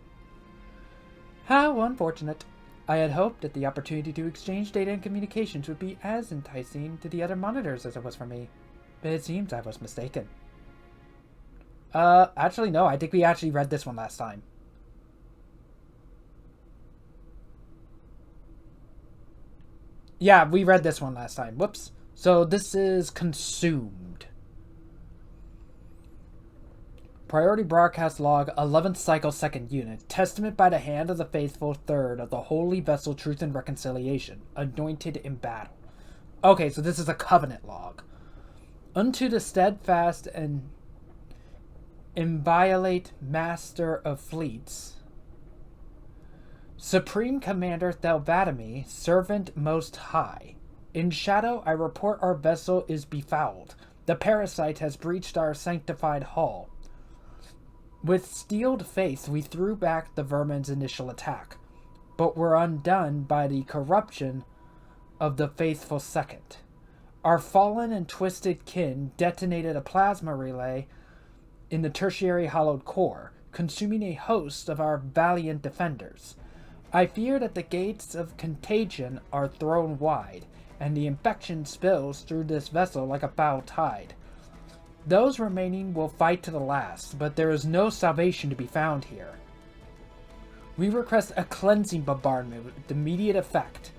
How unfortunate. I had hoped that the opportunity to exchange data and communications would be as enticing to the other monitors as it was for me. But it seems I was mistaken. Actually no, I think we actually read this one last time. Yeah, we read this one last time. Whoops. So this is consumed. Priority broadcast log 11th cycle 2nd unit. Testament by the hand of the faithful 3rd of the holy vessel Truth and Reconciliation. Anointed in battle. Okay, so this is a covenant log. Unto the steadfast and inviolate master of fleets. Supreme Commander Thelvatami, Servant Most High. In shadow, I report our vessel is befouled. The parasite has breached our sanctified hall. With steeled faith, we threw back the vermin's initial attack, but were undone by the corruption of the faithful second. Our fallen and twisted kin detonated a plasma relay in the tertiary hollowed core, consuming a host of our valiant defenders. I fear that the gates of contagion are thrown wide, and the infection spills through this vessel like a foul tide. Those remaining will fight to the last, but there is no salvation to be found here. We request a cleansing bombardment with immediate effect.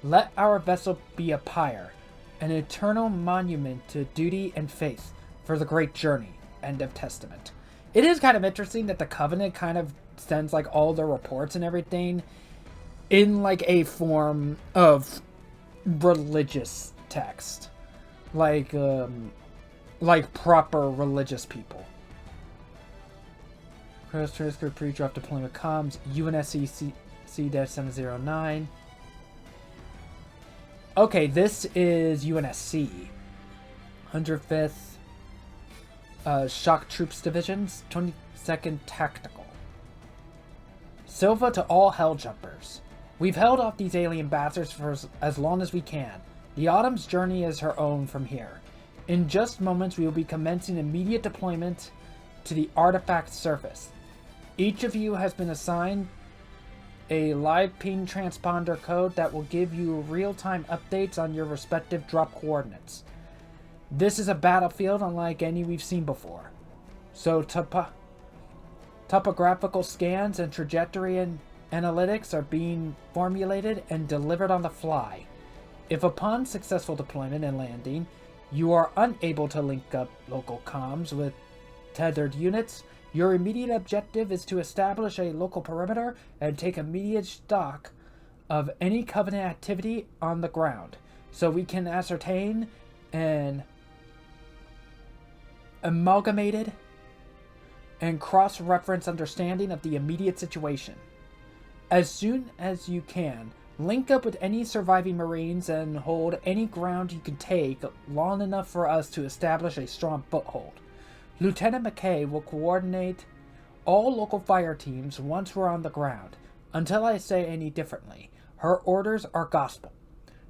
Let our vessel be a pyre, an eternal monument to duty and faith for the great journey. End of testament. It is kind of interesting that the Covenant kind of sends like all the reports and everything in like a form of religious text, like proper religious people. Cross transcript pre-drop deployment comms UNSC C-709. Okay, this is UNSC 105th Shock Troops Divisions, 22nd Tactical. Silva to all hell jumpers. We've held off these alien bastards for as long as we can. The Autumn's journey is her own from here. In just moments, we will be commencing immediate deployment to the artifact surface. Each of you has been assigned a live ping transponder code that will give you real-time updates on your respective drop coordinates. This is a battlefield unlike any we've seen before. So topographical scans and trajectory and analytics are being formulated and delivered on the fly. If upon successful deployment and landing, you are unable to link up local comms with tethered units, your immediate objective is to establish a local perimeter and take immediate stock of any Covenant activity on the ground, so we can ascertain an amalgamated and cross-reference understanding of the immediate situation. As soon as you can, link up with any surviving Marines and hold any ground you can take long enough for us to establish a strong foothold. Lieutenant McKay will coordinate all local fire teams once we're on the ground, until I say any differently. Her orders are gospel.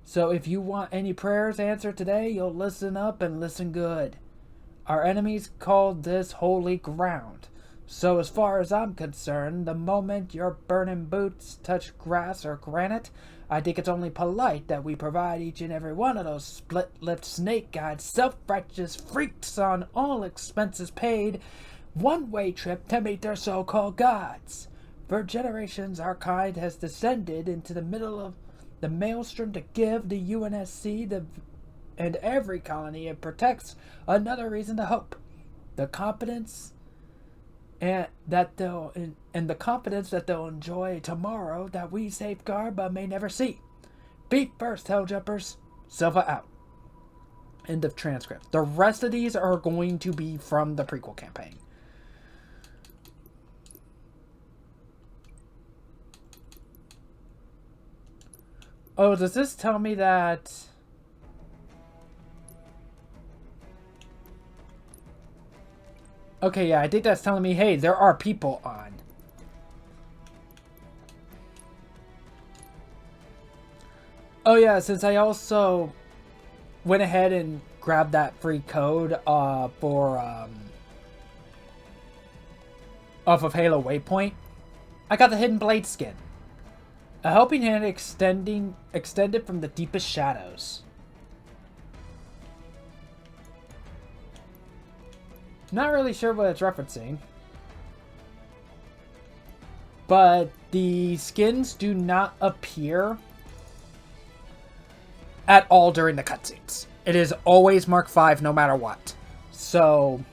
So if you want any prayers answered today, you'll listen up and listen good. Our enemies called this holy ground. So as far as I'm concerned, the moment your burning boots touch grass or granite, I think it's only polite that we provide each and every one of those split-lipped, snake-eyed, self-righteous freaks on all expenses paid one-way trip to meet their so-called gods. For generations, our kind has descended into the middle of the maelstrom to give the UNSC and every colony it protects another reason to hope. The confidence and the confidence that they'll enjoy tomorrow that we safeguard but may never see. Feet first, Helljumpers. Silva out. End of transcript. The rest of these are going to be from the prequel campaign. Oh, does this tell me that... Okay, yeah, I think that's telling me, hey, there are people on. Oh yeah, since I also went ahead and grabbed that free code for off of Halo Waypoint, I got the Hidden Blade skin. A helping hand extended from the deepest shadows. Not really sure what it's referencing. But the skins do not appear at all during the cutscenes. It is always Mark V no matter what. So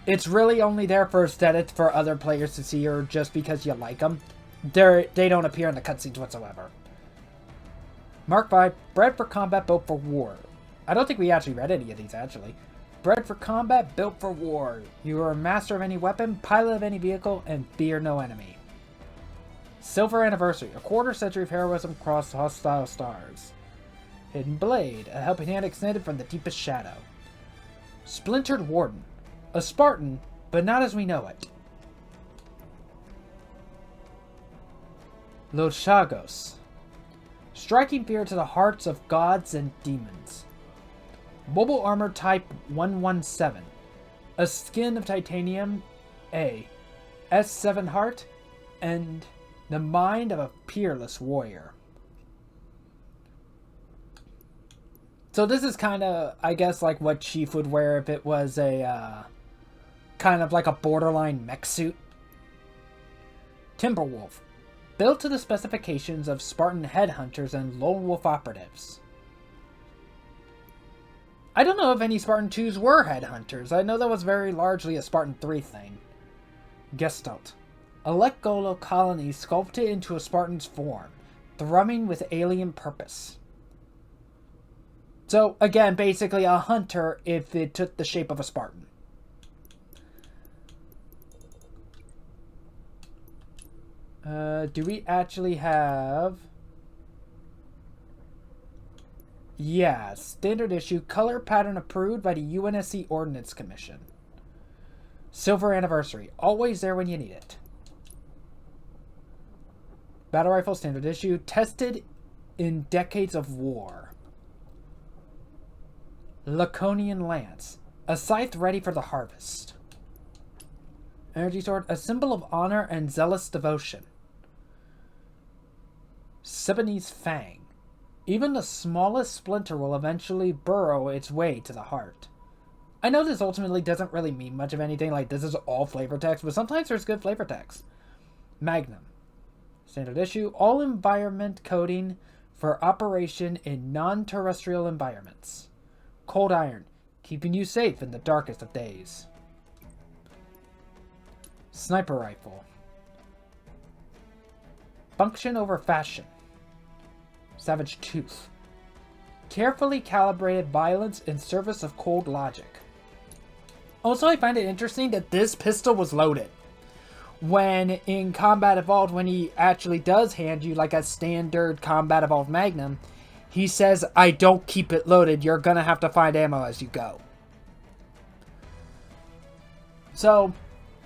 it's really only there for aesthetics for other players to see or just because you like them. They don't appear in the cutscenes whatsoever. Mark V, bred for combat, built for war. I don't think we actually read any of these, actually. Bred for combat, built for war. You are a master of any weapon, pilot of any vehicle, and fear no enemy. Silver Anniversary, a quarter-century of heroism across hostile stars. Hidden Blade, a helping hand extended from the deepest shadow. Splintered Warden, a Spartan, but not as we know it. Lochagos, striking fear to the hearts of gods and demons. Mobile Armor Type 117. A skin of titanium, a S7 heart, and the mind of a peerless warrior. So this is kind of, I guess, like what Chief would wear if it was a, kind of like a borderline mech suit. Timberwolf. Built to the specifications of Spartan headhunters and lone wolf operatives. I don't know if any Spartan 2s were headhunters. I know that was very largely a Spartan 3 thing. Gestalt. A Lekgolo colony sculpted into a Spartan's form, thrumming with alien purpose. So, again, basically a hunter if it took the shape of a Spartan. Do we actually have... Yeah, standard issue, color pattern approved by the UNSC Ordnance Commission. Silver Anniversary, always there when you need it. Battle rifle, standard issue, tested in decades of war. Laconian Lance, a scythe ready for the harvest. Energy sword, a symbol of honor and zealous devotion. Siboney's Fang. Even the smallest splinter will eventually burrow its way to the heart. I know this ultimately doesn't really mean much of anything, like this is all flavor text, but sometimes there's good flavor text. Magnum. Standard issue, all environment coding for operation in non-terrestrial environments. Cold Iron, keeping you safe in the darkest of days. Sniper Rifle. Function over fashion. Savage Tooth. carefully calibrated violence in service of cold logic. Also, I find it interesting that this pistol was loaded. When in Combat Evolved, when he actually does hand you like a standard Combat Evolved Magnum, he says, I don't keep it loaded, you're gonna have to find ammo as you go. So,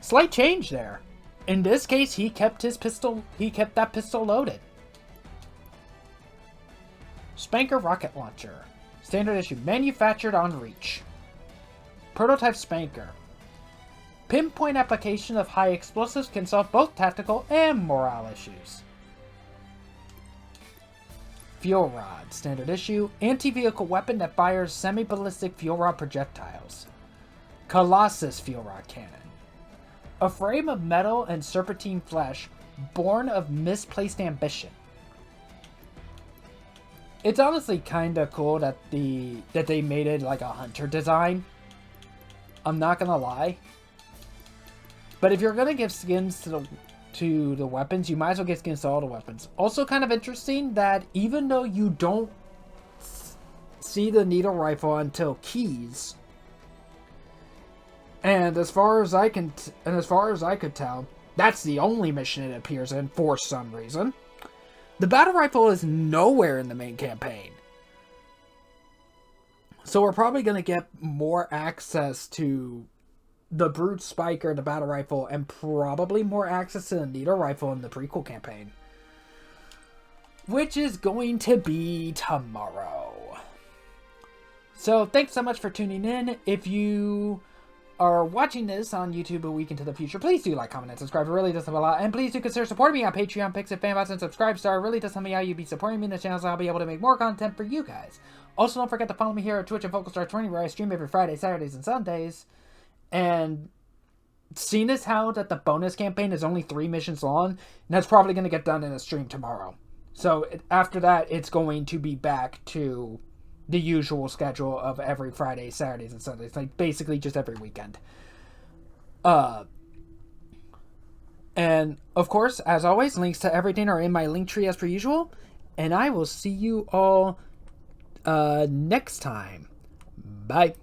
slight change there. In this case, he kept that pistol loaded. Spanker Rocket Launcher. Standard issue, manufactured on Reach. Prototype Spanker. Pinpoint application of high explosives can solve both tactical and morale issues. Fuel Rod. Standard issue, anti-vehicle weapon that fires semi-ballistic fuel rod projectiles. Colossus Fuel Rod Cannon. A frame of metal and serpentine flesh, born of misplaced ambition. It's honestly kind of cool that they made it like a hunter design. I'm not gonna lie. But if you're gonna give skins to the weapons, you might as well get skins to all the weapons. Also kind of interesting that even though you don't see the needle rifle until Keys, and as far as I could tell, that's the only mission it appears in for some reason. The battle rifle is nowhere in the main campaign. So we're probably going to get more access to the Brute Spiker, the battle rifle, and probably more access to the needle rifle in the prequel campaign. Which is going to be tomorrow. So thanks so much for tuning in. If you are watching this on YouTube a week into the future, please do like, comment, and subscribe. It really does help a lot. And please do consider supporting me on Patreon, Pixel, Fanbots, and Subscribestar. It really does help me out. You'd be supporting me in the channel, so I'll be able to make more content for you guys. Also, don't forget to follow me here at Twitch and FocalStar20, where I stream every Friday, Saturdays, and Sundays. And seeing as how that the bonus campaign is only 3 missions long, and that's probably going to get done in a stream tomorrow. So after that, it's going to be back to the usual schedule of every Friday, Saturdays, and Sundays. Like, basically just every weekend. And, of course, as always, links to everything are in my link tree as per usual. And I will see you all next time. Bye.